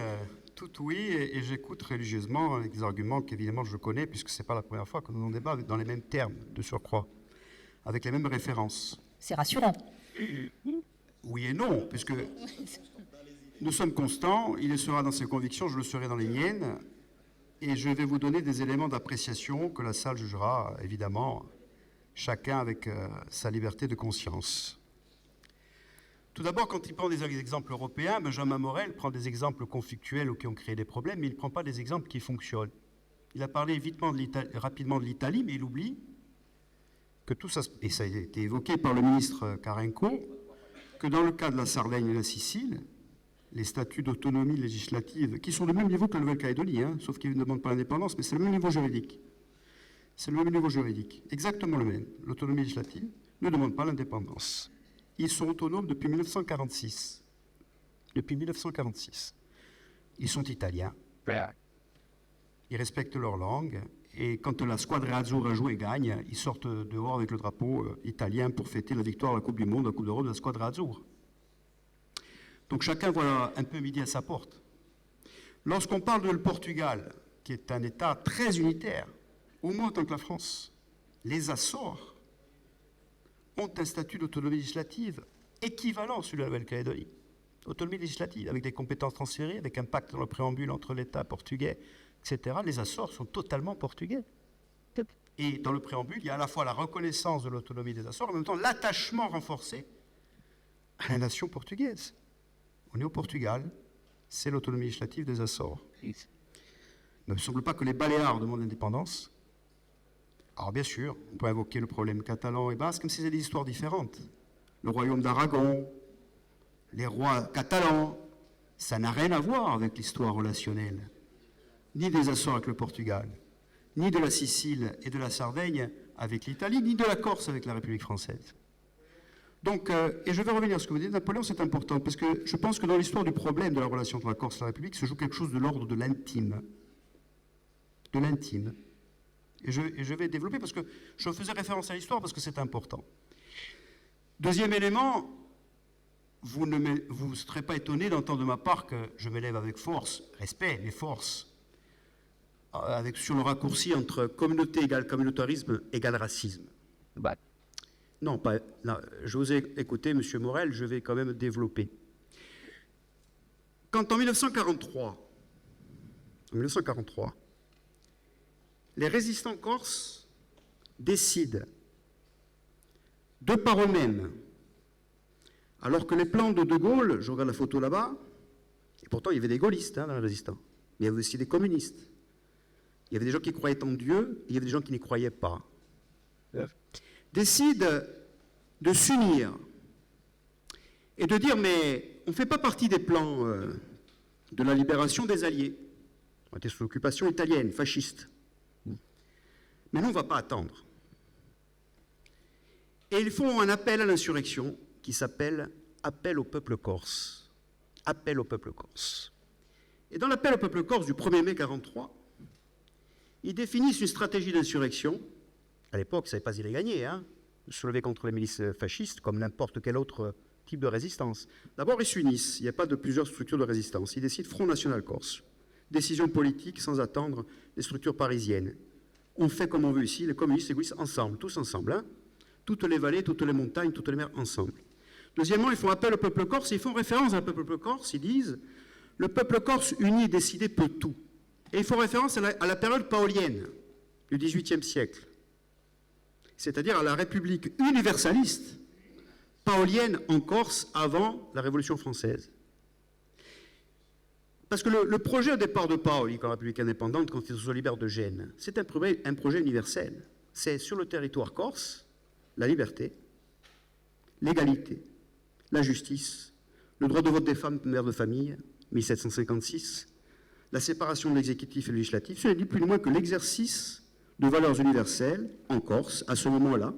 tout oui et j'écoute religieusement avec des arguments qu'évidemment je connais, puisque c'est pas la première fois que nous en débattons dans les mêmes termes de surcroît, avec les mêmes références. C'est rassurant. Oui et non, puisque nous sommes constants, il sera dans ses convictions, je le serai dans les miennes, et je vais vous donner des éléments d'appréciation que la salle jugera, évidemment, chacun avec sa liberté de conscience. Tout d'abord, quand il prend des exemples européens, Benjamin Morel prend des exemples conflictuels ou qui ont créé des problèmes, mais il ne prend pas des exemples qui fonctionnent. Il a parlé rapidement de l'Italie, mais il oublie que tout ça, et ça a été évoqué par le ministre Carenco, que dans le cas de la Sardaigne et de la Sicile, les statuts d'autonomie législative, qui sont le même niveau que la Nouvelle-Calédonie, hein, sauf qu'ils ne demandent pas l'indépendance, mais c'est le même niveau juridique. C'est le même niveau juridique, exactement le même. L'autonomie législative ne demande pas l'indépendance. Ils sont autonomes depuis 1946. Depuis 1946. Ils sont italiens. Ils respectent leur langue. Et quand la Squadra Azzurra joue et gagne, ils sortent dehors avec le drapeau italien pour fêter la victoire à la Coupe du Monde, la Coupe d'Europe de la Squadra Azzurra. Donc chacun voit un peu midi à sa porte. Lorsqu'on parle de le Portugal, qui est un État très unitaire, au moins autant que la France, les Açores ont un statut d'autonomie législative équivalent à celui de la Nouvelle-Calédonie. Autonomie législative, avec des compétences transférées, avec un pacte dans le préambule entre l'État portugais, etc. Les Açores sont totalement portugais. Et dans le préambule, il y a à la fois la reconnaissance de l'autonomie des Açores, en même temps l'attachement renforcé à la nation portugaise. On est au Portugal, c'est l'autonomie législative des Açores. Il ne me semble pas que les Baléares demandent l'indépendance. Alors bien sûr, on peut invoquer le problème catalan et basque, comme si c'était des histoires différentes. Le royaume d'Aragon, les rois catalans, ça n'a rien à voir avec l'histoire relationnelle, ni des Açores avec le Portugal, ni de la Sicile et de la Sardaigne avec l'Italie, ni de la Corse avec la République française. Donc, et je vais revenir à ce que vous dites, Napoléon, c'est important, parce que je pense que dans l'histoire du problème de la relation entre la Corse et la République se joue quelque chose de l'ordre de l'intime. De l'intime. Et je vais développer, parce que je faisais référence à l'histoire, parce que c'est important. Deuxième élément, vous ne serez pas étonné d'entendre de ma part que je m'élève avec force, respect, mais force, sur le raccourci entre communauté égale communautarisme égale racisme. Bah. Non, pas. Je vous ai écouté, M. Morel, je vais quand même développer. Quand en 1943, les résistants corses décident de par eux-mêmes, alors que les plans de De Gaulle, je regarde la photo là-bas, et pourtant il y avait des gaullistes dans les résistants, mais il y avait aussi des communistes. Il y avait des gens qui croyaient en Dieu, et il y avait des gens qui n'y croyaient pas. Décident de s'unir et de dire, mais on ne fait pas partie des plans de la libération des Alliés. On était sous l'occupation italienne, fasciste. Mais nous, on ne va pas attendre. Et ils font un appel à l'insurrection qui s'appelle « Appel au peuple corse ». Appel au peuple corse. Et dans l'appel au peuple corse du 1er mai 1943, ils définissent une stratégie d'insurrection. À l'époque, ils ne savaient pas s'ils allaient gagner, hein, se lever contre les milices fascistes, comme n'importe quel autre type de résistance. D'abord, ils s'unissent. Il n'y a pas de plusieurs structures de résistance. Ils décident Front National Corse. Décision politique sans attendre les structures parisiennes. On fait comme on veut ici, les communistes et les gaullistes ensemble, tous ensemble. Hein, toutes les vallées, toutes les montagnes, toutes les mers ensemble. Deuxièmement, ils font appel au peuple corse, ils font référence au peuple corse, ils disent « Le peuple corse uni et décidé peut tout ». Et ils font référence à la période paolienne du XVIIIe siècle, c'est-à-dire à la République universaliste paolienne en Corse avant la Révolution française. Parce que le projet au départ de Paoli, comme République indépendante, quand ils se libèrent de Gênes, c'est un projet universel. C'est sur le territoire corse, la liberté, l'égalité, la justice, le droit de vote des femmes mères de famille, 1756, la séparation de l'exécutif et le législatif, ce n'est ni plus ni moins que l'exercice de valeurs universelles en Corse, à ce moment-là,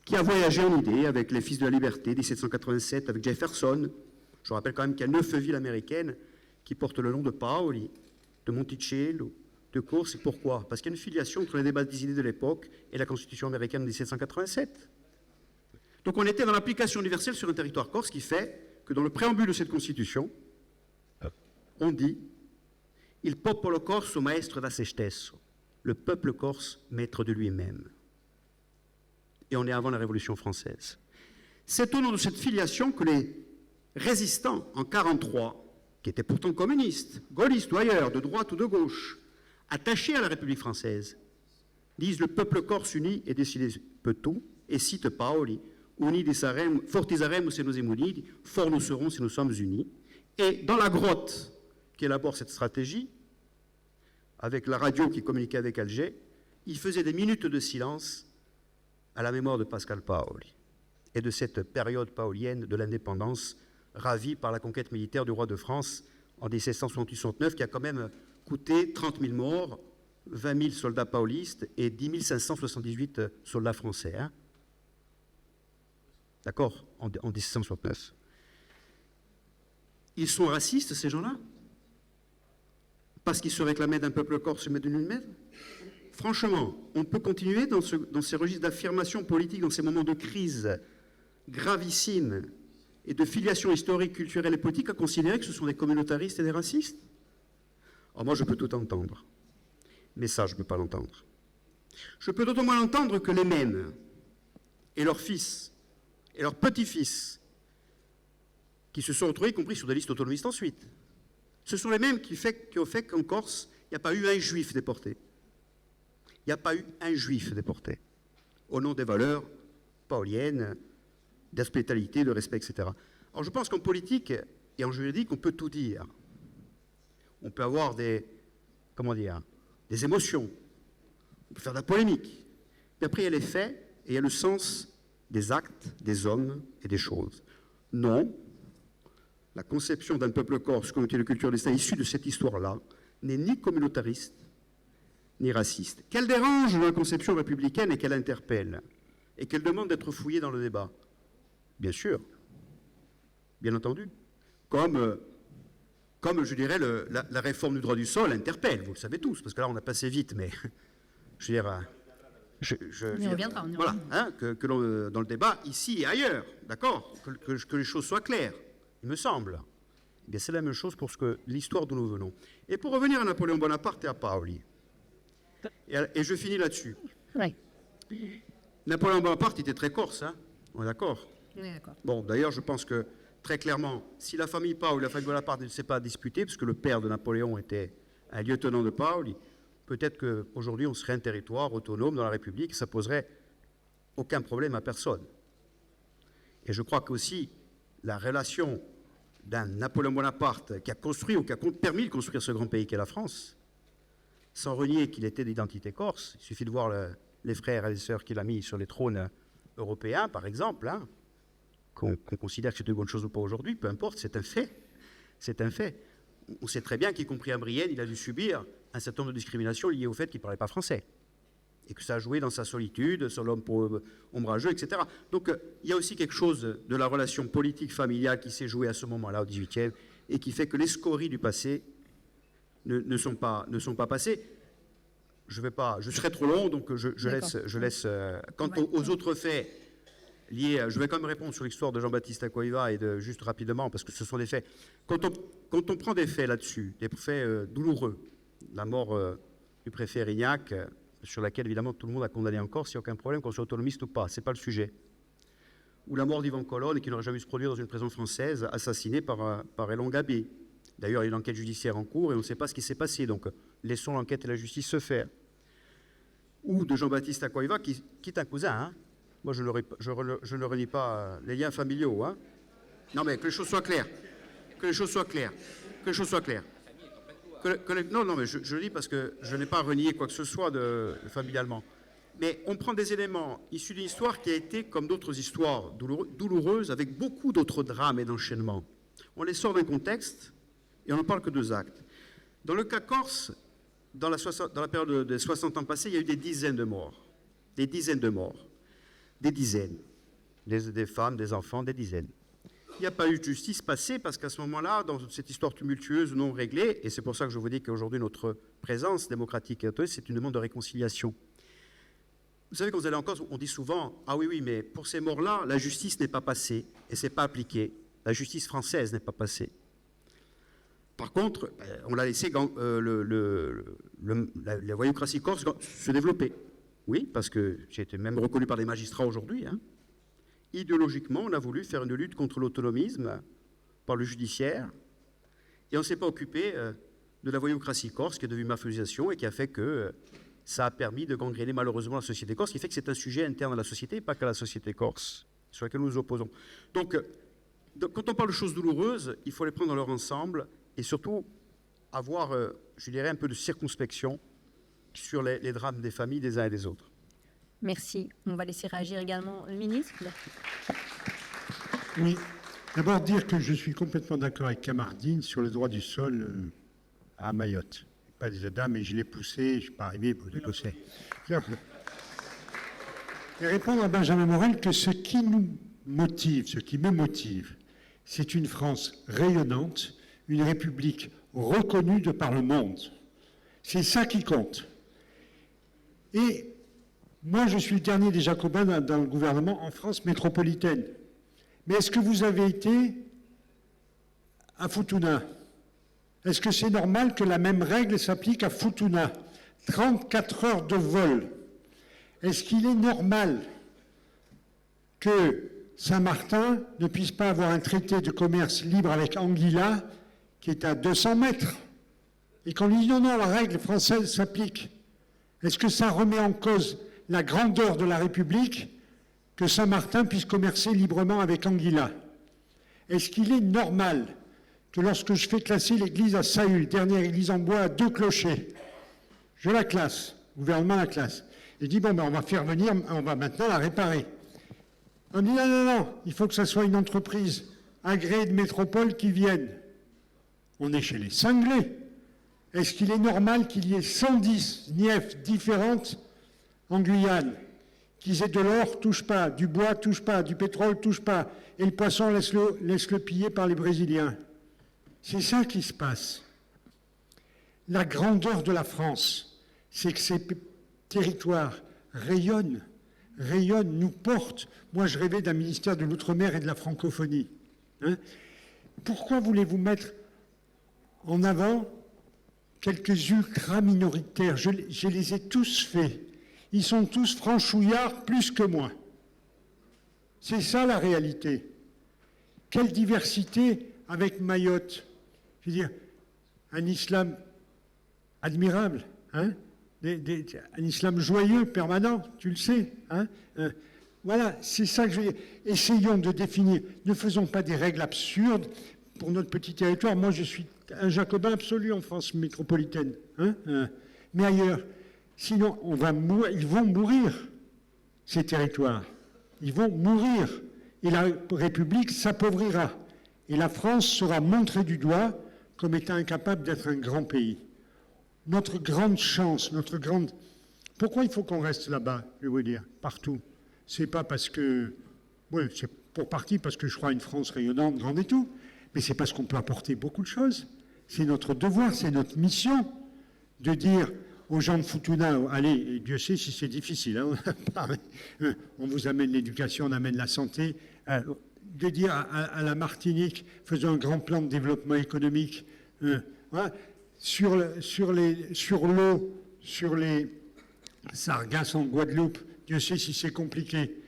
qui a voyagé en idée avec les Fils de la Liberté, 1787, avec Jefferson. Je rappelle quand même qu'il y a 9 villes américaines qui portent le nom de Paoli, de Monticello, de Corse. Et pourquoi? Parce qu'il y a une filiation entre les débats des idées de l'époque et la Constitution américaine de 1787. Donc on était dans l'application universelle sur un territoire corse, qui fait que dans le préambule de cette Constitution, on dit « Il popolo corso maestro da se stesso », le peuple corse maître de lui-même. Et on est avant la Révolution française. C'est au nom de cette filiation que les résistants en 1943, qui étaient pourtant communistes, gaullistes ou ailleurs, de droite ou de gauche, attachés à la République française, disent « Le peuple corse uni et décidé peut tout », et cite Paoli, « Uni fortisarem se nos uniti, forts nous serons si nous sommes unis ». Et dans la grotte qui élabore cette stratégie, avec la radio qui communiquait avec Alger, il faisait des minutes de silence à la mémoire de Pascal Paoli et de cette période paolienne de l'indépendance, ravie par la conquête militaire du roi de France en 1768-69, qui a quand même coûté 30 000 morts, 20 000 soldats paolistes et 10 578 soldats français. Hein. D'accord, en 1769. Ils sont racistes, ces gens-là? Parce qu'ils se réclamaient d'un peuple corse mais d'une humaine? Franchement, on peut continuer dans ces registres d'affirmation politique, dans ces moments de crise gravissime et de filiation historique, culturelle et politique, à considérer que ce sont des communautaristes et des racistes? Alors moi, je peux tout entendre. Mais ça, je ne peux pas l'entendre. Je peux d'autant moins l'entendre que les mêmes, et leurs fils, et leurs petits-fils, qui se sont retrouvés, y compris sur des listes autonomistes ensuite. Ce sont les mêmes qui ont fait qu'en Corse, il n'y a pas eu un juif déporté. Il n'y a pas eu un juif déporté, au nom des valeurs paoliennes, d'hospitalité, de respect, etc. Alors je pense qu'en politique et en juridique, on peut tout dire. On peut avoir des émotions, on peut faire de la polémique. Mais après, il y a les faits et il y a le sens des actes, des hommes et des choses. Non, la conception d'un peuple corse, communauté de culture et destin issue de cette histoire-là, n'est ni communautariste, ni raciste. Qu'elle dérange dans la conception républicaine et qu'elle interpelle, et qu'elle demande d'être fouillée dans le débat. Bien sûr, bien entendu. Comme je dirais, la réforme du droit du sol interpelle, vous le savez tous, parce que là on a passé vite, mais je veux dire... On y reviendra. Voilà, hein, dans le débat, ici et ailleurs, d'accord, que les choses soient claires, il me semble. Eh bien, c'est la même chose pour l'histoire d'où nous venons. Et pour revenir à Napoléon Bonaparte et à Paoli, et je finis là-dessus. Oui. Napoléon Bonaparte était très corse, hein, on est d'accord? Oui, d'accord. Bon, d'ailleurs, je pense que, très clairement, si la famille Paoli, la famille Bonaparte ne s'est pas disputée, parce que le père de Napoléon était un lieutenant de Paoli, peut-être qu'aujourd'hui, on serait un territoire autonome dans la République, et ça poserait aucun problème à personne. Et je crois qu'aussi, la relation d'un Napoléon Bonaparte qui a construit ou qui a permis de construire ce grand pays qu'est la France, sans renier qu'il était d'identité corse, il suffit de voir les frères et les sœurs qu'il a mis sur les trônes européens, par exemple, hein, qu'on considère que c'est une bonne chose ou pas aujourd'hui, peu importe, c'est un fait. C'est un fait. On sait très bien qu'y compris à Brienne, il a dû subir un certain nombre de discriminations liées au fait qu'il ne parlait pas français. Et que ça a joué dans sa solitude, sur l'homme ombrageux, etc. Donc il y a aussi quelque chose de la relation politique familiale qui s'est jouée à ce moment-là, au XVIIIe, et qui fait que les scories du passé ne sont pas passées. Je serai trop long, donc je laisse quant aux autres faits liés, je vais quand même répondre sur l'histoire de Jean-Baptiste Acquaviva et juste rapidement, parce que ce sont des faits. Quand on prend des faits là-dessus, des faits douloureux, la mort du préfet Rignac, sur laquelle évidemment tout le monde a condamné en Corse, il n'y a aucun problème qu'on soit autonomiste ou pas, ce n'est pas le sujet. Ou la mort d'Yvan Colonne, qui n'aurait jamais dû se produire dans une prison française, assassiné par Elon Gabé. D'ailleurs, il y a une enquête judiciaire en cours et on ne sait pas ce qui s'est passé, donc laissons l'enquête et la justice se faire. Ou de Jean-Baptiste Acquaviva, qui est un cousin, hein. Moi, je ne renie pas les liens familiaux. Hein. Non, mais que les choses soient claires. Que les choses soient claires. Que les choses soient claires. Non, mais je le dis parce que je n'ai pas renié quoi que ce soit familialement. Mais on prend des éléments issus d'une histoire qui a été, comme d'autres histoires douloureuses, avec beaucoup d'autres drames et d'enchaînements. On les sort d'un contexte et on ne parle que de actes. Dans le cas corse, dans la période des 60 ans passés, il y a eu des dizaines de morts. Des dizaines de morts. Des dizaines. Des femmes, des enfants, des dizaines. Il n'y a pas eu de justice passée parce qu'à ce moment-là, dans cette histoire tumultueuse non réglée, et c'est pour ça que je vous dis qu'aujourd'hui notre présence démocratique et autonomiste, c'est une demande de réconciliation. Vous savez, quand vous allez en Corse, on dit souvent « Ah oui, mais pour ces morts-là, la justice n'est pas passée et c'est pas appliqué. La justice française n'est pas passée. » Par contre, on l'a laissé la voyoucratie corse se développer. Oui, parce que j'ai été même reconnu par des magistrats aujourd'hui. Hein. Idéologiquement, on a voulu faire une lutte contre l'autonomisme par le judiciaire et on ne s'est pas occupé de la voyoucratie corse qui est devenue mafiosisation et qui a fait que ça a permis de gangréner malheureusement la société corse, ce qui fait que c'est un sujet interne à la société et pas qu'à la société corse sur laquelle nous nous opposons. Donc, quand on parle de choses douloureuses, il faut les prendre dans leur ensemble et surtout avoir, je dirais, un peu de circonspection sur les drames des familles des uns et des autres. Merci. On va laisser réagir également le ministre. Oui. D'abord dire que je suis complètement d'accord avec Kamardine sur le droit du sol à Mayotte. Pas des dames, mais je l'ai poussé, je ne suis pas arrivé pour l'Écossais. Et répondre à Benjamin Morel que ce qui nous motive, ce qui me motive, c'est une France rayonnante, une République reconnue de par le monde. C'est ça qui compte. Et moi, je suis le dernier des Jacobins dans le gouvernement en France métropolitaine. Mais est-ce que vous avez été à Futuna? Est-ce que c'est normal que la même règle s'applique à Futuna? 34 heures de vol. Est-ce qu'il est normal que Saint-Martin ne puisse pas avoir un traité de commerce libre avec Anguilla qui est à 200 mètres. Et qu'on lui dit non, non, la règle française s'applique. Est-ce que ça remet en cause la grandeur de la République que Saint-Martin puisse commercer librement avec Anguilla? Est-ce qu'il est normal que lorsque je fais classer l'église à Saül, dernière église en bois à 2 clochers, je la classe, le gouvernement la classe, et dit bon, ben, on va faire venir, on va maintenant la réparer. On dit non, non, non, il faut que ce soit une entreprise agréée de métropole qui vienne. On est chez les cinglés. Est-ce qu'il est normal qu'il y ait 110 niefs différentes en Guyane, qu'ils aient de l'or, touche pas, du bois, touche pas, du pétrole, touche pas, et le poisson laisse-le piller par les Brésiliens? C'est ça qui se passe. La grandeur de la France, c'est que ces territoires rayonnent, nous portent. Moi, je rêvais d'un ministère de l'Outre-mer et de la francophonie. Hein? Pourquoi voulez-vous mettre en avant quelques ultra-minoritaires? Je les ai tous faits. Ils sont tous franchouillards plus que moi. C'est ça la réalité. Quelle diversité avec Mayotte. Je veux dire, un islam admirable, hein? Un islam joyeux, permanent, tu le sais. Hein? Voilà, c'est ça que je veux dire. Essayons de définir. Ne faisons pas des règles absurdes pour notre petit territoire. Moi, je suis un jacobin absolu en France métropolitaine. Hein? Mais ailleurs, sinon, ils vont mourir, ces territoires. Ils vont mourir. Et la République s'appauvrira. Et la France sera montrée du doigt comme étant incapable d'être un grand pays. Notre grande chance, Pourquoi il faut qu'on reste là-bas, je vais vous dire, partout? C'est pas parce que... Oui, c'est pour partie parce que je crois à une France rayonnante, grande et tout, mais c'est parce qu'on peut apporter beaucoup de choses. C'est notre devoir, c'est notre mission de dire aux gens de Futuna, allez, et Dieu sait si c'est difficile, hein, on vous amène l'éducation, on amène la santé, de dire à la Martinique, faisons un grand plan de développement économique, voilà, sur l'eau, sur les sargasses en Guadeloupe, Dieu sait si c'est compliqué.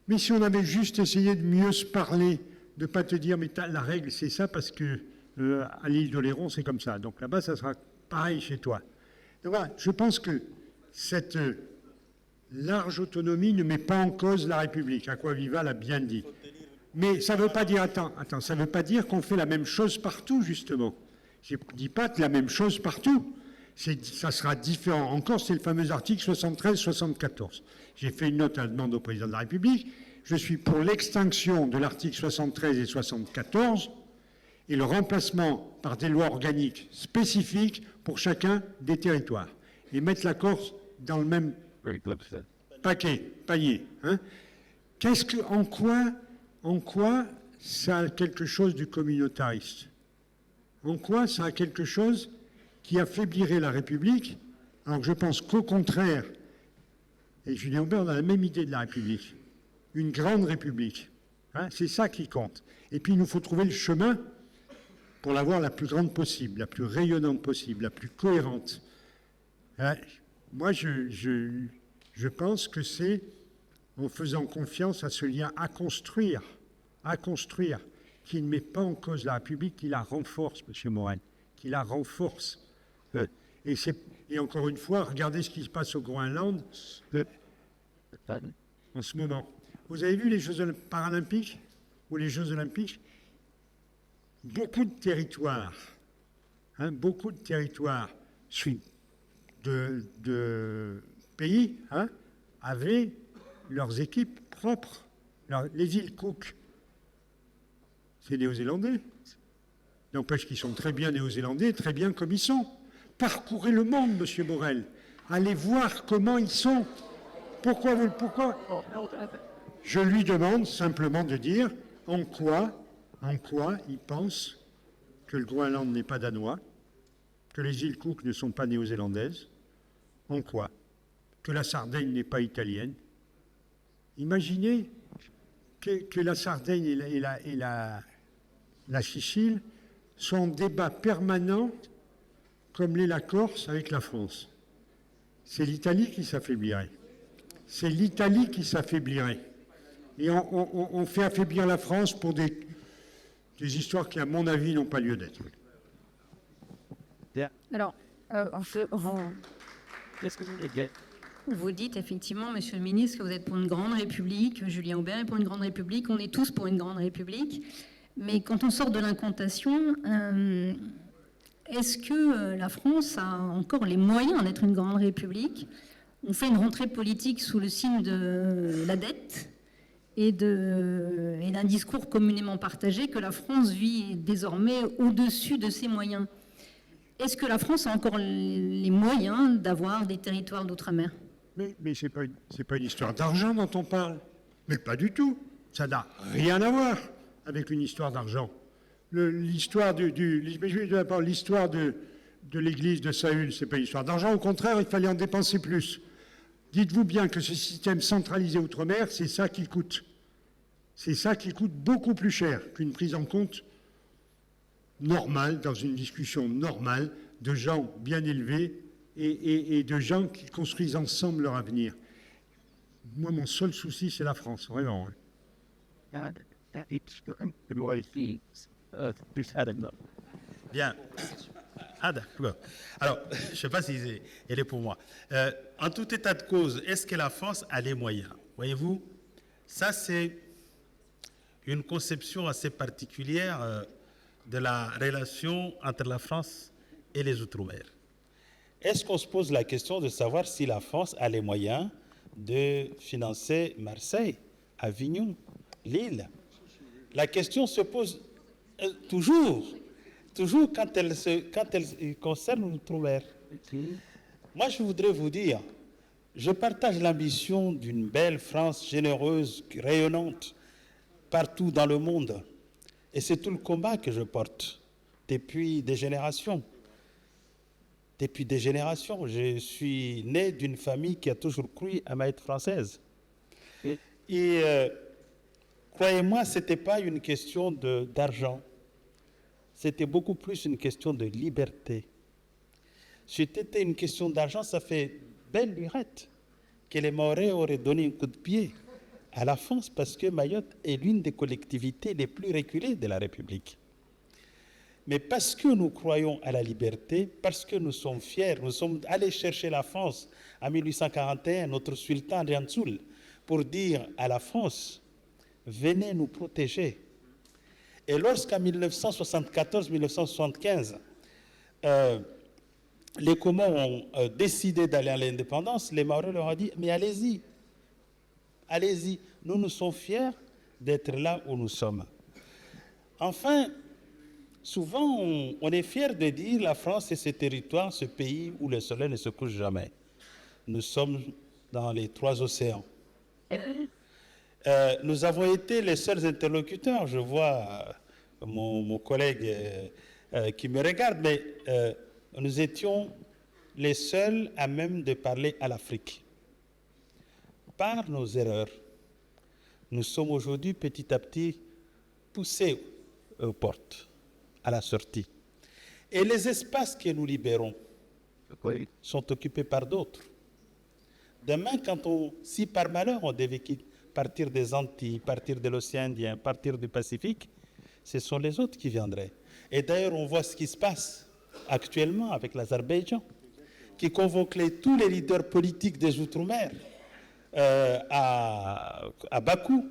Mais si on avait juste essayé de mieux se parler, de ne pas te dire, mais la règle c'est ça parce que à l'île d'Oléron c'est comme ça, donc là-bas ça sera pareil chez toi. Donc voilà, je pense que cette large autonomie ne met pas en cause la République. Aquaviva l'a bien dit. Mais ça ne veut pas dire, ça ne veut pas dire qu'on fait la même chose partout, justement. Je ne dis pas que la même chose partout. Ça sera différent. Encore, c'est le fameux article 73-74. J'ai fait une note à la demande au président de la République. Je suis pour l'extinction de l'article 73 et 74 et le remplacement par des lois organiques spécifiques pour chacun des territoires. Et mettre la Corse dans le même panier. Hein. En quoi ça a quelque chose du communautariste? En quoi ça a quelque chose qui affaiblirait la République? Alors que je pense qu'au contraire, et Julien Aubert, on a la même idée de la République, une grande République. Hein, c'est ça qui compte. Et puis il nous faut trouver le chemin pour l'avoir la plus grande possible, la plus rayonnante possible, la plus cohérente. Hein, moi, je pense que c'est en faisant confiance à ce lien à construire, qui ne met pas en cause la République, qui la renforce, M. Morel, qui la renforce. Et encore une fois, regardez ce qui se passe au Groenland en ce moment. Vous avez vu les Jeux paralympiques ou les Jeux olympiques? Beaucoup de territoires de pays avaient leurs équipes propres. Alors, les îles Cook, c'est néo-zélandais. N'empêche qu'ils sont très bien néo-zélandais, très bien comme ils sont. Parcourez le monde, M. Morel. Allez voir comment ils sont. Pourquoi Je lui demande simplement de dire en quoi il pense que le Groenland n'est pas danois, que les îles Cook ne sont pas néo-zélandaises, en quoi que la Sardaigne n'est pas italienne. Imaginez que la Sardaigne et la Sicile sont en débat permanent comme l'est la Corse avec la France. C'est l'Italie qui s'affaiblirait. Et on fait affaiblir la France pour des histoires qui, à mon avis, n'ont pas lieu d'être. Alors, vous dites effectivement, Monsieur le Ministre, que vous êtes pour une grande République, Julien Aubert est pour une grande République, on est tous pour une grande République. Mais quand on sort de l'incantation, est-ce que la France a encore les moyens d'être une grande République? On fait une rentrée politique sous le signe de la dette et d'un discours communément partagé que la France vit désormais au-dessus de ses moyens. Est-ce que la France a encore les moyens d'avoir des territoires d'outre-mer? Mais ce n'est pas une histoire d'argent dont on parle. Mais pas du tout. Ça n'a rien à voir avec une histoire d'argent. L'histoire de l'église de Saül, ce n'est pas une histoire d'argent. Au contraire, il fallait en dépenser plus. Dites-vous bien que ce système centralisé outre-mer, c'est ça qui coûte. C'est ça qui coûte beaucoup plus cher qu'une prise en compte normale, dans une discussion normale, de gens bien élevés et de gens qui construisent ensemble leur avenir. Moi, mon seul souci, c'est la France, vraiment. Bien. Ah d'accord. Alors, je ne sais pas si elle est pour moi. En tout état de cause, est-ce que la France a les moyens? Voyez-vous, ça c'est une conception assez particulière de la relation entre la France et les Outre-mer. Est-ce qu'on se pose la question de savoir si la France a les moyens de financer Marseille, Avignon, Lille? La question se pose toujours quand elle concerne l'outre-mer. Moi, je voudrais vous dire, je partage l'ambition d'une belle France généreuse, rayonnante, partout dans le monde. Et c'est tout le combat que je porte depuis des générations. Depuis des générations, je suis né d'une famille qui a toujours cru à ma être française. Et croyez-moi, ce n'était pas une question d'argent. C'était beaucoup plus une question de liberté. Si c'était une question d'argent, ça fait belle lurette que les Mahorais auraient donné un coup de pied à la France parce que Mayotte est l'une des collectivités les plus reculées de la République. Mais parce que nous croyons à la liberté, parce que nous sommes fiers, nous sommes allés chercher la France en 1841, notre sultan Riansoul, pour dire à la France, venez nous protéger. Et lorsqu'en 1974-1975, les Comores ont décidé d'aller à l'indépendance, les Mahorais leur ont dit, mais allez-y, allez-y, nous sommes fiers d'être là où nous sommes. Enfin, souvent, on est fiers de dire la France est ce territoire, ce pays où le soleil ne se couche jamais. Nous sommes dans les 3 océans. Nous avons été les seuls interlocuteurs. Je vois mon collègue qui me regarde, mais nous étions les seuls à même de parler à l'Afrique. Par nos erreurs, nous sommes aujourd'hui petit à petit poussés aux portes, à la sortie. Et les espaces que nous libérons sont occupés par d'autres. Demain, si par malheur on devait partir des Antilles, partir de l'océan Indien, partir du Pacifique, ce sont les autres qui viendraient. Et d'ailleurs, on voit ce qui se passe actuellement avec l'Azerbaïdjan, qui convoque tous les leaders politiques des Outre-mer à Bakou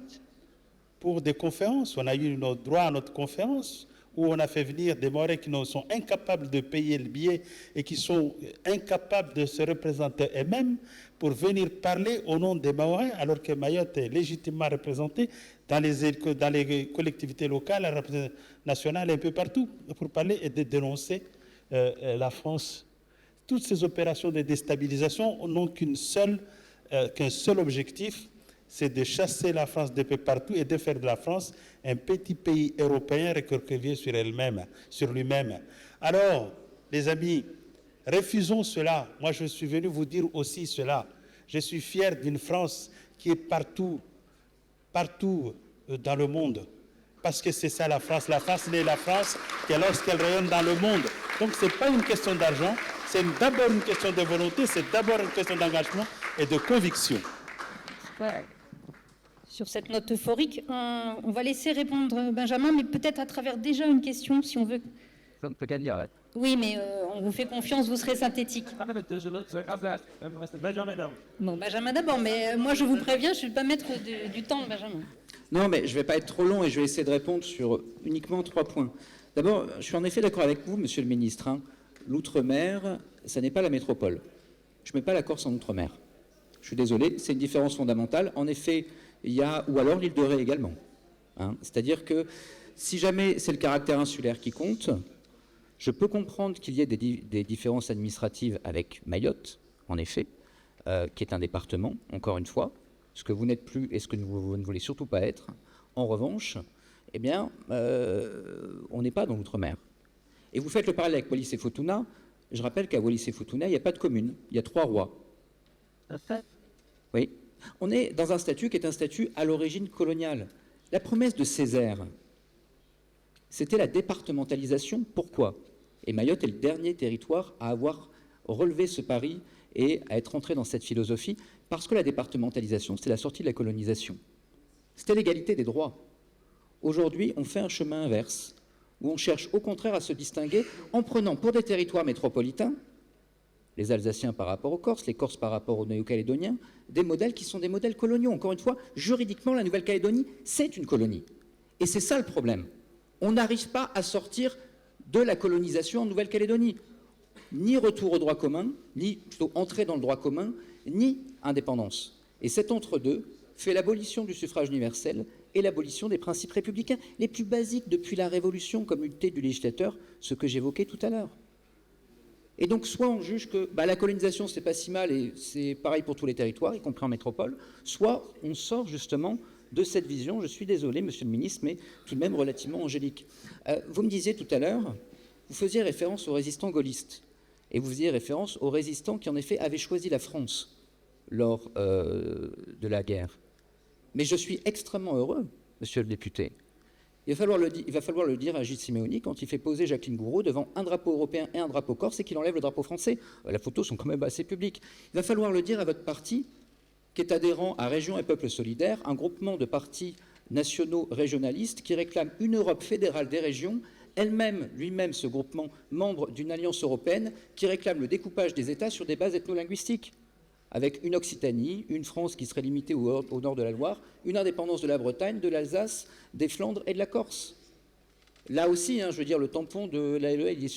pour des conférences. On a eu notre droit à notre conférence où on a fait venir des Mahorais qui sont incapables de payer le billet et qui sont incapables de se représenter eux-mêmes pour venir parler au nom des Mahorais, alors que Mayotte est légitimement représentée dans les collectivités locales, nationales, un peu partout, pour parler et de dénoncer la France. Toutes ces opérations de déstabilisation n'ont qu'un seul objectif, c'est de chasser la France de peu partout et de faire de la France un petit pays européen recroquevillé sur lui-même. Alors, les amis, refusons cela. Moi, je suis venu vous dire aussi cela. Je suis fier d'une France qui est partout dans le monde. Parce que c'est ça la France. La France n'est la France que lorsqu'elle rayonne dans le monde. Donc, ce n'est pas une question d'argent, c'est d'abord une question de volonté, c'est d'abord une question d'engagement et de conviction. Sur cette note euphorique, on va laisser répondre Benjamin, mais peut-être à travers déjà une question, si on veut. Oui, mais on vous fait confiance, vous serez synthétique. Bon, Benjamin d'abord, mais moi je vous préviens, je ne vais pas mettre du temps, Benjamin. Non, mais je ne vais pas être trop long et je vais essayer de répondre sur uniquement 3 points. D'abord, je suis en effet d'accord avec vous, monsieur le ministre. Hein. L'outre-mer, ça n'est pas la métropole. Je ne mets pas la Corse en outre-mer. Je suis désolé, c'est une différence fondamentale. En effet, il y a, ou alors l'île de Ré également. Hein. C'est-à-dire que si jamais c'est le caractère insulaire qui compte, je peux comprendre qu'il y ait des différences administratives avec Mayotte, en effet, qui est un département, encore une fois, ce que vous n'êtes plus et ce que vous ne voulez surtout pas être. En revanche, eh bien, on n'est pas dans l'outre-mer. Et vous faites le parallèle avec Wallis et Futuna. Je rappelle qu'à Wallis et Futuna, il n'y a pas de commune, il y a 3 rois. Oui. On est dans un statut qui est un statut à l'origine coloniale. La promesse de Césaire, c'était la départementalisation. Pourquoi ? Et Mayotte est le dernier territoire à avoir relevé ce pari et à être entré dans cette philosophie, parce que la départementalisation, c'est la sortie de la colonisation. C'était l'égalité des droits. Aujourd'hui, on fait un chemin inverse, où on cherche au contraire à se distinguer en prenant pour des territoires métropolitains, les Alsaciens par rapport aux Corses, les Corses par rapport aux Néo-Calédoniens, des modèles qui sont des modèles coloniaux. Encore une fois, juridiquement, la Nouvelle-Calédonie, c'est une colonie. Et c'est ça le problème. On n'arrive pas à sortir de la colonisation en Nouvelle-Calédonie. Ni retour au droit commun, ni plutôt entrée dans le droit commun, ni indépendance. Et cet entre-deux fait l'abolition du suffrage universel et l'abolition des principes républicains les plus basiques depuis la Révolution comme unité du législateur, ce que j'évoquais tout à l'heure. Et donc, soit on juge que la colonisation, c'est pas si mal et c'est pareil pour tous les territoires, y compris en métropole, soit on sort justement de cette vision, je suis désolé, monsieur le ministre, mais tout de même relativement angélique. Vous me disiez tout à l'heure, vous faisiez référence aux résistants gaullistes, et vous faisiez référence aux résistants qui, en effet, avaient choisi la France lors de la guerre. Mais je suis extrêmement heureux, monsieur le député. Il va falloir le dire à Gilles Simeoni quand il fait poser Jacqueline Gouraud devant un drapeau européen et un drapeau corse et qu'il enlève le drapeau français. Les photos sont quand même assez publiques. Il va falloir le dire à votre parti, qui est adhérent à Régions et Peuples Solidaires, un groupement de partis nationaux régionalistes qui réclame une Europe fédérale des régions, lui-même ce groupement, membre d'une alliance européenne, qui réclame le découpage des États sur des bases ethno-linguistiques, avec une Occitanie, une France qui serait limitée au nord de la Loire, une indépendance de la Bretagne, de l'Alsace, des Flandres et de la Corse. Là aussi, je veux dire, le tampon de la LE, il est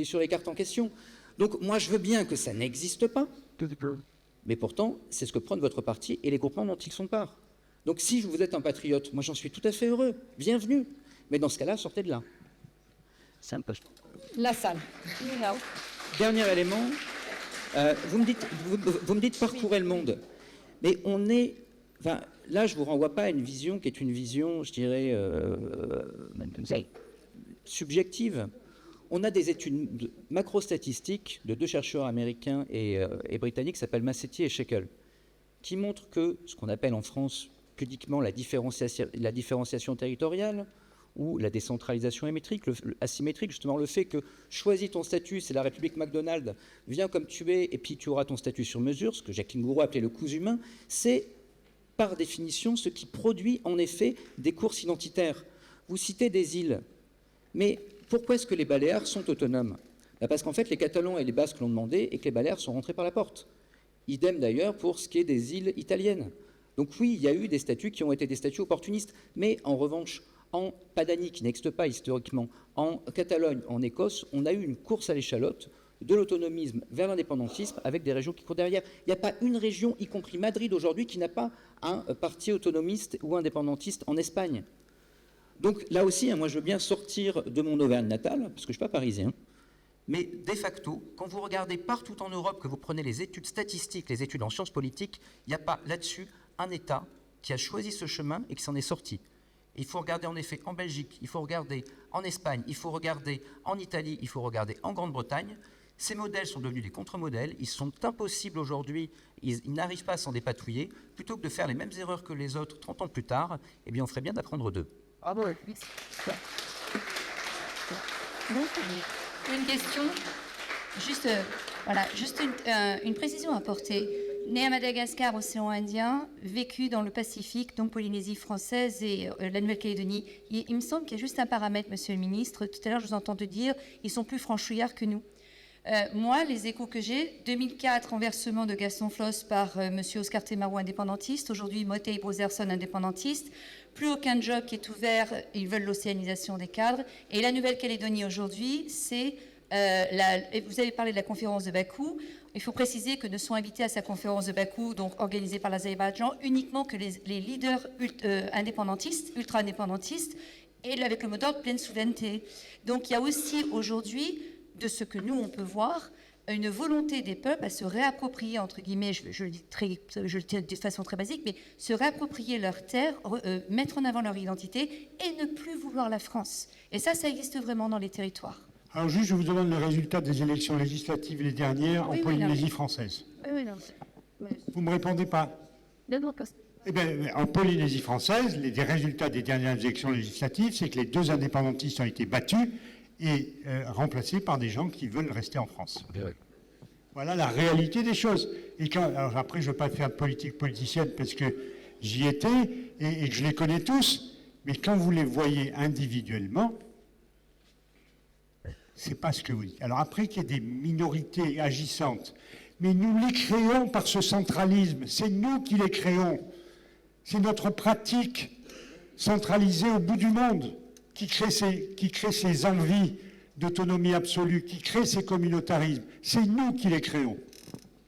sur les cartes en question. Donc moi, je veux bien que ça n'existe pas, mais pourtant, c'est ce que prône votre parti et les groupements dont ils sont part. Donc si vous êtes un patriote, moi j'en suis tout à fait heureux, bienvenue. Mais dans ce cas-là, sortez de là. C'est un peu... La salle. Dernier élément, vous me dites parcourir le monde. Mais on est... Enfin, là, je ne vous renvoie pas à une vision qui est une vision, je dirais, subjective. On a des études macro-statistiques de 2 chercheurs américains et britanniques qui s'appellent Massetti et Shekel, qui montrent que ce qu'on appelle en France pudiquement la différenciation territoriale ou la décentralisation asymétrique, justement le fait que choisis ton statut, c'est la République McDonald, viens comme tu es et puis tu auras ton statut sur mesure, ce que Jacqueline Gouraud appelait le cousu humain, c'est par définition ce qui produit en effet des courses identitaires. Vous citez des îles, mais pourquoi est-ce que les Baléares sont autonomes ? Parce qu'en fait, les Catalans et les Basques l'ont demandé et que les Baléares sont rentrés par la porte. Idem d'ailleurs pour ce qui est des îles italiennes. Donc oui, il y a eu des statuts qui ont été des statuts opportunistes, mais en revanche, en Padanie, qui n'existe pas historiquement, en Catalogne, en Écosse, on a eu une course à l'échalote de l'autonomisme vers l'indépendantisme avec des régions qui courent derrière. Il n'y a pas une région, y compris Madrid aujourd'hui, qui n'a pas un parti autonomiste ou indépendantiste en Espagne. Donc là aussi, moi je veux bien sortir de mon Auvergne natale, parce que je ne suis pas parisien, mais de facto, quand vous regardez partout en Europe, que vous prenez les études statistiques, les études en sciences politiques, il n'y a pas là-dessus un État qui a choisi ce chemin et qui s'en est sorti. Il faut regarder en effet en Belgique, il faut regarder en Espagne, il faut regarder en Italie, il faut regarder en Grande-Bretagne. Ces modèles sont devenus des contre-modèles, ils sont impossibles aujourd'hui, ils n'arrivent pas à s'en dépatouiller. Plutôt que de faire les mêmes erreurs que les autres 30 ans plus tard, eh bien on ferait bien d'apprendre d'eux. Ah bon. Une question, juste une précision à apporter. Née à Madagascar, océan Indien, vécu dans le Pacifique, donc Polynésie française et la Nouvelle-Calédonie. Il me semble qu'il y a juste un paramètre, Monsieur le Ministre. Tout à l'heure, je vous entends dire ils sont plus franchouillards que nous. Moi, les échos que j'ai, 2004, renversement de Gaston Floss par Monsieur Oscar Temarou, indépendantiste. Aujourd'hui, Motei Brotherson, indépendantiste. Plus aucun job qui est ouvert. Ils veulent l'océanisation des cadres. Et la Nouvelle-Calédonie aujourd'hui, c'est... vous avez parlé de la conférence de Bakou. Il faut préciser que ne sont invités à sa conférence de Bakou, donc organisée par l'Azerbaïdjan, uniquement que les leaders indépendantistes, ultra-indépendantistes, et avec le mot d'ordre pleine souveraineté. Donc il y a aussi aujourd'hui, de ce que nous on peut voir, une volonté des peuples à se réapproprier, entre guillemets, je le dis de façon très basique, mais se réapproprier leurs terres, mettre en avant leur identité et ne plus vouloir la France. Et ça existe vraiment dans les territoires. Alors juste, je vous demande le résultat des élections législatives les dernières en Polynésie française. Vous ne me répondez pas. Eh bien, en Polynésie française, les résultats des dernières élections législatives, c'est que les deux indépendantistes ont été battus et remplacés par des gens qui veulent rester en France. Voilà la réalité des choses. Et alors après, je ne veux pas faire politique politicienne parce que j'y étais et que je les connais tous, mais quand vous les voyez individuellement, c'est pas ce que vous dites. Alors après qu'il y ait des minorités agissantes, mais nous les créons par ce centralisme, c'est nous qui les créons. C'est notre pratique centralisée au bout du monde qui crée ces envies d'autonomie absolue, qui crée ces communautarismes. C'est nous qui les créons.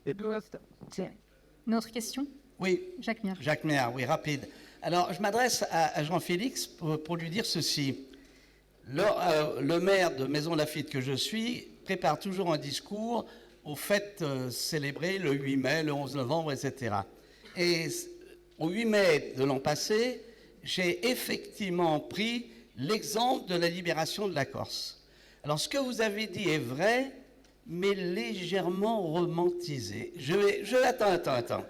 Une autre question? Oui. Jacques Miard. Jacques Miard, oui, rapide. Alors, je m'adresse à Jean-Félix pour lui dire ceci. Le maire de Maisons-Laffitte que je suis prépare toujours un discours aux fêtes célébrées le 8 mai, le 11 novembre, etc. Et au 8 mai de l'an passé, j'ai effectivement pris l'exemple de la libération de la Corse. Alors, ce que vous avez dit est vrai, mais légèrement romantisé. Attends.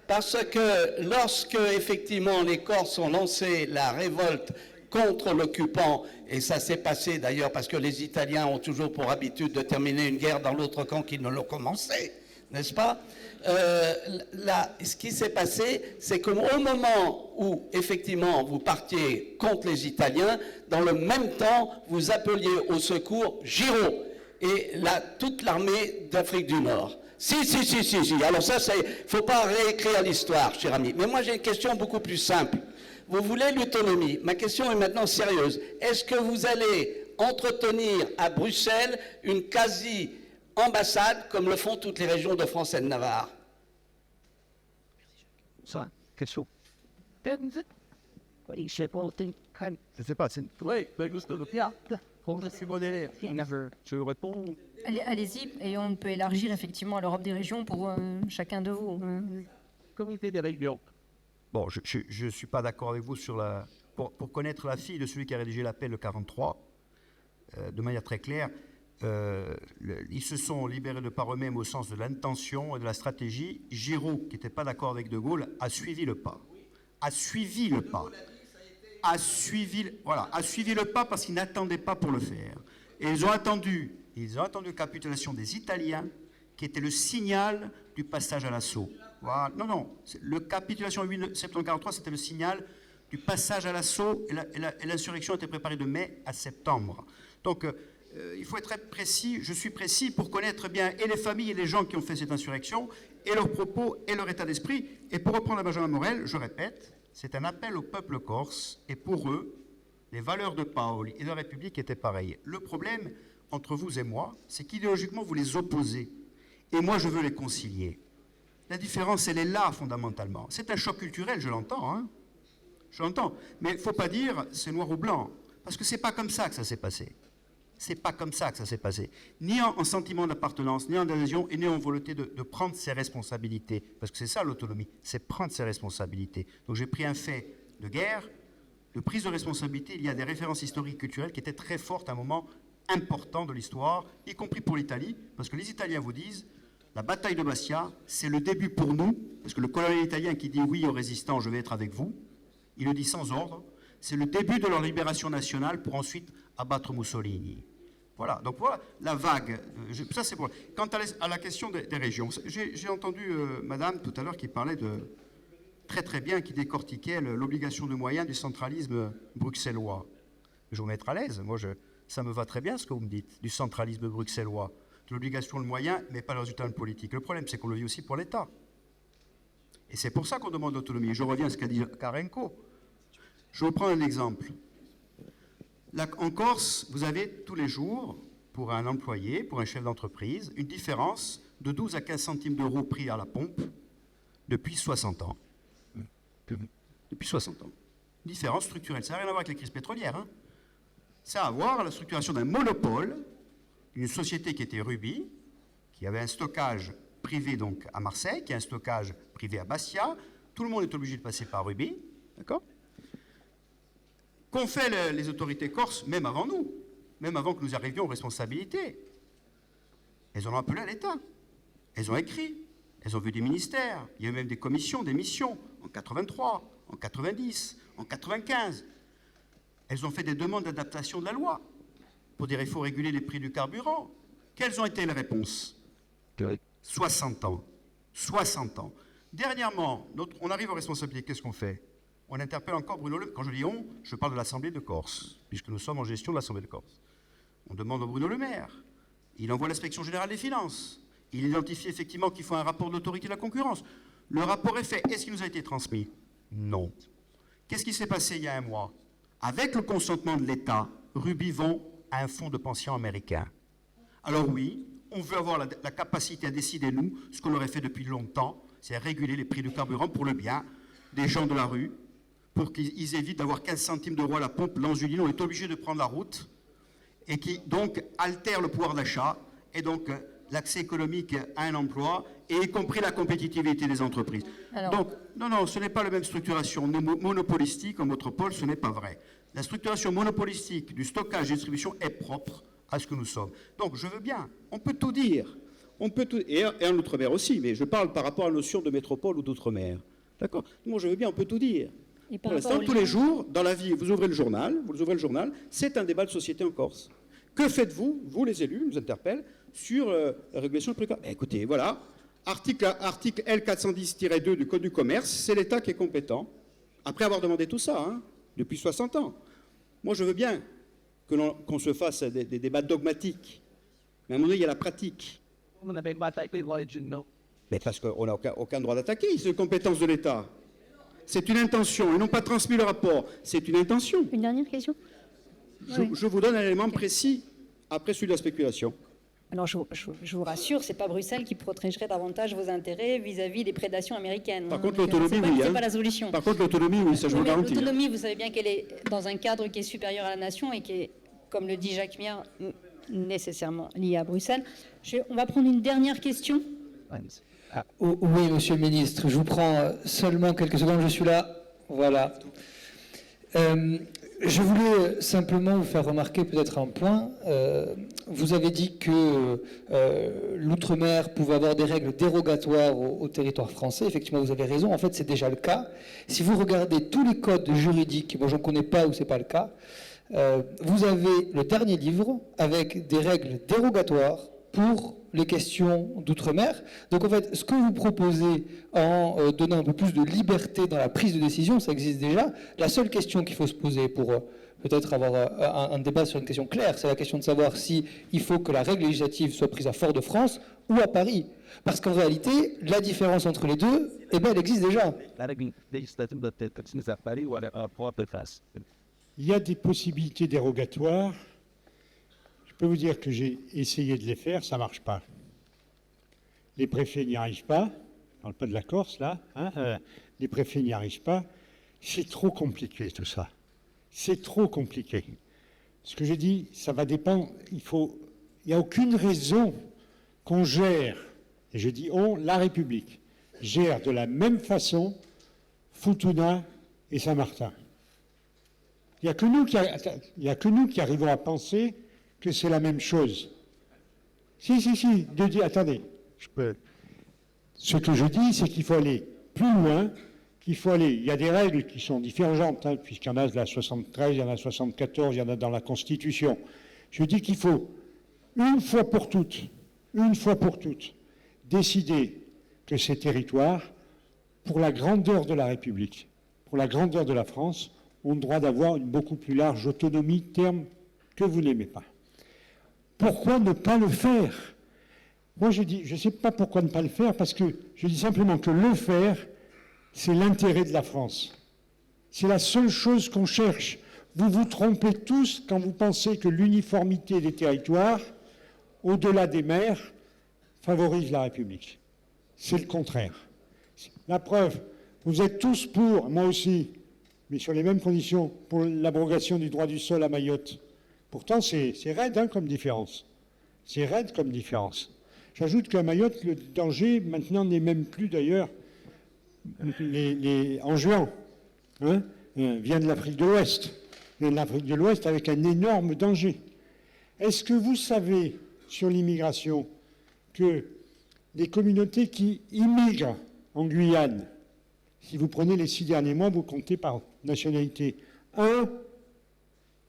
Parce que lorsque, effectivement, les Corses ont lancé la révolte contre l'occupant, et ça s'est passé d'ailleurs parce que les Italiens ont toujours pour habitude de terminer une guerre dans l'autre camp qu'ils ne l'ont commencé, n'est-ce pas? Ce qui s'est passé, c'est qu'au moment où, effectivement, vous partiez contre les Italiens, dans le même temps, vous appeliez au secours Giraud et toute l'armée d'Afrique du Nord. Si. Alors ça, il ne faut pas réécrire l'histoire, cher ami. Mais moi, j'ai une question beaucoup plus simple. Vous voulez l'autonomie. Ma question est maintenant sérieuse. Est-ce que vous allez entretenir à Bruxelles une quasi-ambassade comme le font toutes les régions de France et de Navarre? Ça, question. Je sais pas, c'est... Oui, mais je suis modéré. Je réponds. Allez-y, et on peut élargir effectivement à l'Europe des régions pour chacun de vous. Comité des régions. Bon, je ne suis pas d'accord avec vous sur la... Pour connaître la fille de celui qui a rédigé l'appel le 43, de manière très claire, ils se sont libérés de par eux-mêmes au sens de l'intention et de la stratégie. Giraud, qui n'était pas d'accord avec De Gaulle, a suivi le pas. A suivi le pas parce qu'ils n'attendaient pas pour le faire. Et ils ont attendu la capitulation des Italiens, qui était le signal du passage à l'assaut. Voilà. Non, la capitulation 8 septembre 1943, c'était le signal du passage à l'assaut, et l'insurrection était préparée de mai à septembre. Donc, il faut être très précis, je suis précis pour connaître bien et les familles et les gens qui ont fait cette insurrection, et leurs propos et leur état d'esprit. Et pour reprendre à Benjamin Morel, je répète, c'est un appel au peuple corse, et pour eux, les valeurs de Paoli et de la République étaient pareilles. Le problème entre vous et moi, c'est qu'idéologiquement, vous les opposez. Et moi, je veux les concilier. La différence, elle est là, fondamentalement. C'est un choc culturel, je l'entends, hein. Je l'entends. Mais il ne faut pas dire c'est noir ou blanc, parce que ce n'est pas comme ça que ça s'est passé. C'est pas comme ça que ça s'est passé. Ni en sentiment d'appartenance, ni en adhésion, et ni en volonté de prendre ses responsabilités. Parce que c'est ça l'autonomie, c'est prendre ses responsabilités. Donc j'ai pris un fait de guerre, de prise de responsabilité. Il y a des références historiques, culturelles qui étaient très fortes à un moment important de l'histoire, y compris pour l'Italie, parce que les Italiens vous disent, la bataille de Bastia, c'est le début pour nous, parce que le colonel italien qui dit oui aux résistants, je vais être avec vous, il le dit sans ordre, c'est le début de leur libération nationale pour ensuite abattre Mussolini. Voilà, donc voilà la vague. Ça, c'est pour... Quant à la question des régions, j'ai entendu madame tout à l'heure qui parlait très bien, qui décortiquait l'obligation de moyens du centralisme bruxellois. Je vais vous mettre à l'aise. Moi, ça me va très bien ce que vous me dites, du centralisme bruxellois, de l'obligation de moyens, mais pas le résultat de politique. Le problème, c'est qu'on le vit aussi pour l'État. Et c'est pour ça qu'on demande l'autonomie. Je reviens à ce qu'a dit Karenko. Je vais prendre un exemple. Là, en Corse, vous avez tous les jours, pour un employé, pour un chef d'entreprise, une différence de 12 à 15 centimes d'euros pris à la pompe depuis 60 ans. Depuis 60 ans. Différence structurelle. Ça n'a rien à voir avec les crises pétrolières. Hein. Ça a à voir avec la structuration d'un monopole, d'une société qui était Ruby, qui avait un stockage privé donc à Marseille, qui a un stockage privé à Bastia. Tout le monde est obligé de passer par Ruby. D'accord ? Qu'ont fait les autorités corses, même avant nous, même avant que nous arrivions aux responsabilités? Elles ont appelé à l'État. Elles ont écrit. Elles ont vu des ministères. Il y a eu même des commissions, des missions, en 83, en 90, en 95. Elles ont fait des demandes d'adaptation de la loi pour dire qu'il faut réguler les prix du carburant. Quelles ont été les réponses? 60 ans. 60 ans. Dernièrement, on arrive aux responsabilités. Qu'est-ce qu'on fait? On interpelle encore Bruno Le Maire. Quand je dis on, je parle de l'Assemblée de Corse, puisque nous sommes en gestion de l'Assemblée de Corse. On demande à Bruno Le Maire. Il envoie l'inspection générale des finances. Il identifie effectivement qu'il faut un rapport de l'autorité de la concurrence. Le rapport est fait. Est-ce qu'il nous a été transmis? Non. Qu'est-ce qui s'est passé il y a un mois? Avec le consentement de l'État, Ruby vend à un fonds de pension américain. Alors oui, on veut avoir la capacité à décider, nous, ce qu'on aurait fait depuis longtemps, c'est réguler les prix du carburant pour le bien des gens de la rue, pour qu'ils évitent d'avoir 15 centimes d'euros à la pompe. L'Anzuline, on est obligé de prendre la route, et qui donc altère le pouvoir d'achat, et donc l'accès économique à un emploi, et y compris la compétitivité des entreprises. Alors... Donc, non, ce n'est pas la même structuration monopolistique en métropole, ce n'est pas vrai. La structuration monopolistique du stockage et de la distribution est propre à ce que nous sommes. Donc, je veux bien, on peut tout dire, et en outre-mer aussi, mais je parle par rapport à la notion de métropole ou d'outre-mer. D'accord? Moi, je veux bien, on peut tout dire. Pour l'instant, tous les jours, dans la vie, vous ouvrez le journal, c'est un débat de société en Corse. Que faites-vous, vous les élus, nous interpellent, sur la régulation du prix? Écoutez, voilà, article L410-2 du Code du commerce, c'est l'État qui est compétent, après avoir demandé tout ça, hein, depuis 60 ans. Moi, je veux bien qu'on se fasse des débats dogmatiques, mais à un moment donné, il y a la pratique. Mais parce qu'on n'a aucun droit d'attaquer, c'est une compétence de l'État. C'est une intention. Ils n'ont pas transmis le rapport. C'est une intention. Une dernière question? Je vous donne un élément précis après celui de la spéculation. Alors, je vous rassure, ce n'est pas Bruxelles qui protégerait davantage vos intérêts vis-à-vis des prédations américaines. Par contre, l'autonomie, oui. Ce n'est pas la solution. Par contre, l'autonomie, oui, ça je vous garantis. L'autonomie, vous savez bien qu'elle est dans un cadre qui est supérieur à la nation et qui est, comme le dit Jacques Mier, nécessairement lié à Bruxelles. On va prendre une dernière question. Oui, monsieur le ministre, je vous prends seulement quelques secondes, je suis là. Voilà. Je voulais simplement vous faire remarquer peut-être un point. Vous avez dit que l'outre-mer pouvait avoir des règles dérogatoires au territoire français. Effectivement, vous avez raison. En fait, c'est déjà le cas. Si vous regardez tous les codes juridiques, moi, je n'en connais pas où ce n'est pas le cas, vous avez le dernier livre avec des règles dérogatoires pour les questions d'outre-mer. Donc en fait, ce que vous proposez en donnant un peu plus de liberté dans la prise de décision, ça existe déjà. La seule question qu'il faut se poser pour peut-être avoir un débat sur une question claire, c'est la question de savoir si il faut que la règle législative soit prise à Fort-de-France ou à Paris. Parce qu'en réalité, la différence entre les deux, eh ben, elle existe déjà. Il y a des possibilités dérogatoires. Je peux vous dire que j'ai essayé de les faire, ça ne marche pas. Les préfets n'y arrivent pas. Je ne parle pas de la Corse, là. Les préfets n'y arrivent pas. C'est trop compliqué, tout ça. C'est trop compliqué. Ce que j'ai dit, ça va dépendre. Il n'y a aucune raison qu'on gère, et je dis la République gère de la même façon Futuna et Saint-Martin. Il n'y a que nous qui arrivons à penser que c'est la même chose. Si, attendez. Ce que je dis, c'est qu'il faut aller plus loin, il y a des règles qui sont différentes, puisqu'il y en a de la 73, il y en a 74, il y en a dans la Constitution. Je dis qu'il faut une fois pour toutes, décider que ces territoires, pour la grandeur de la République, pour la grandeur de la France, ont le droit d'avoir une beaucoup plus large autonomie, terme que vous n'aimez pas. Pourquoi ne pas le faire? Moi, je dis, je ne sais pas pourquoi ne pas le faire, parce que je dis simplement que le faire, c'est l'intérêt de la France. C'est la seule chose qu'on cherche. Vous vous trompez tous quand vous pensez que l'uniformité des territoires, au-delà des mers, favorise la République. C'est le contraire. La preuve, vous êtes tous pour, moi aussi, mais sur les mêmes conditions, pour l'abrogation du droit du sol à Mayotte. Pourtant, c'est raide hein, comme différence. C'est raide comme différence. J'ajoute qu'à Mayotte, le danger, maintenant, n'est même plus d'ailleurs en juin. Hein, vient de l'Afrique de l'Ouest. Vient de l'Afrique de l'Ouest avec un énorme danger. Est-ce que vous savez, sur l'immigration, que les communautés qui immigrent en Guyane, si vous prenez les 6 derniers mois, vous comptez par nationalité. 1,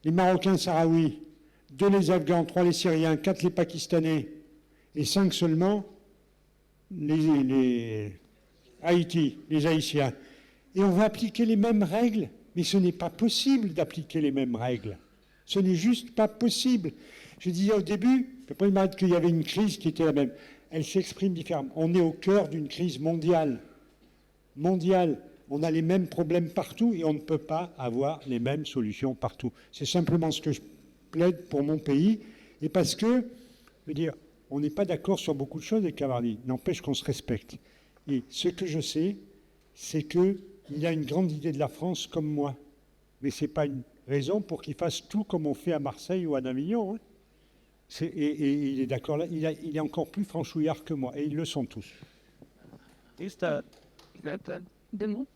les Marocains sahraouis, 2, les Afghans, 3, les Syriens, 4, les Pakistanais, et 5 seulement, les Haïti, les Haïtiens. Et on va appliquer les mêmes règles, mais ce n'est pas possible d'appliquer les mêmes règles. Ce n'est juste pas possible. Je disais au début, qu'il y avait une crise qui était la même. Elle s'exprime différemment. On est au cœur d'une crise mondiale. Mondiale. On a les mêmes problèmes partout et on ne peut pas avoir les mêmes solutions partout. C'est simplement ce que je plaide pour mon pays. Et parce que, je veux dire, on n'est pas d'accord sur beaucoup de choses avec Camardi. N'empêche qu'on se respecte. Et ce que je sais, c'est qu'il a une grande idée de la France comme moi. Mais ce n'est pas une raison pour qu'il fasse tout comme on fait à Marseille ou à Avignon. Hein. Et il est d'accord là. Il est encore plus franchouillard que moi. Et ils le sont tous. Juste deux mots.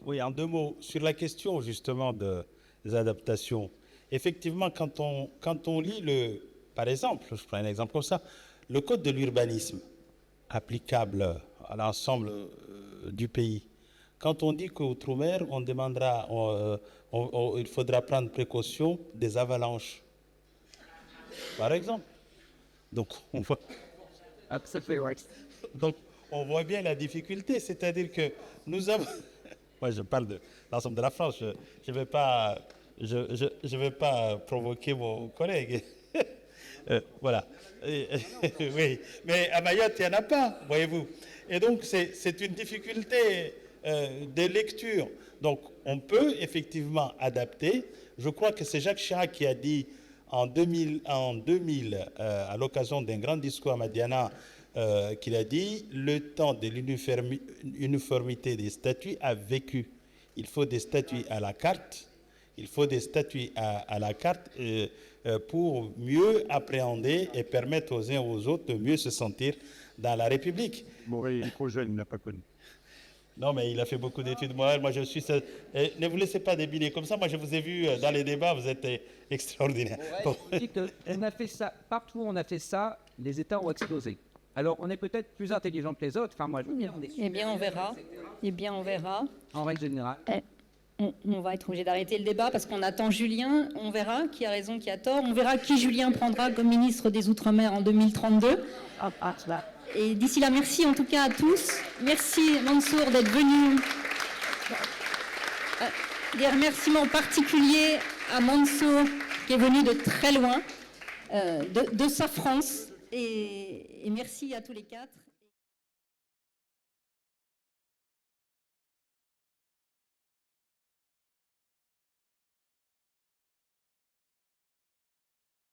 Oui, en 2 mots. Sur la question justement des adaptations. Effectivement, quand on lit par exemple, je prends un exemple comme ça, le code de l'urbanisme applicable à l'ensemble du pays. Quand on dit qu'outre-mer, on demandera, il faudra prendre précaution des avalanches, par exemple. Donc, on voit bien la difficulté, c'est-à-dire que nous avons... Moi, je parle de l'ensemble de la France, je ne vais pas provoquer vos collègues. Voilà. Oui, mais à Mayotte, il n'y en a pas, voyez-vous. Et donc, c'est une difficulté de lecture. Donc, on peut effectivement adapter. Je crois que c'est Jacques Chirac qui a dit en 2000 à l'occasion d'un grand discours à Madiana, qu'il a dit « Le temps de l'uniformité des statuts a vécu. Il faut des statuts à la carte. Il faut des statuts à la carte pour mieux appréhender et permettre aux uns et aux autres de mieux se sentir dans la République. » Bon, il est trop jeune, il n'a pas connu. Non, mais il a fait beaucoup d'études morales. Moi, je suis... ne vous laissez pas débiner comme ça. Moi, je vous ai vu dans les débats, vous êtes extraordinaire. Bon. On a fait ça, partout où on a fait ça, les États ont explosé. Alors, on est peut-être plus intelligent que les autres. Enfin, moi, Eh bien, on verra. Eh bien, on verra. En règle générale. On va être obligé d'arrêter le débat parce qu'on attend Julien. On verra qui a raison, qui a tort. On verra qui Julien prendra comme ministre des Outre-mer en 2032. Et d'ici là, merci en tout cas à tous. Merci Mansour d'être venu. Des remerciements particuliers à Mansour qui est venu de très loin, de sa France. Et merci à tous les 4.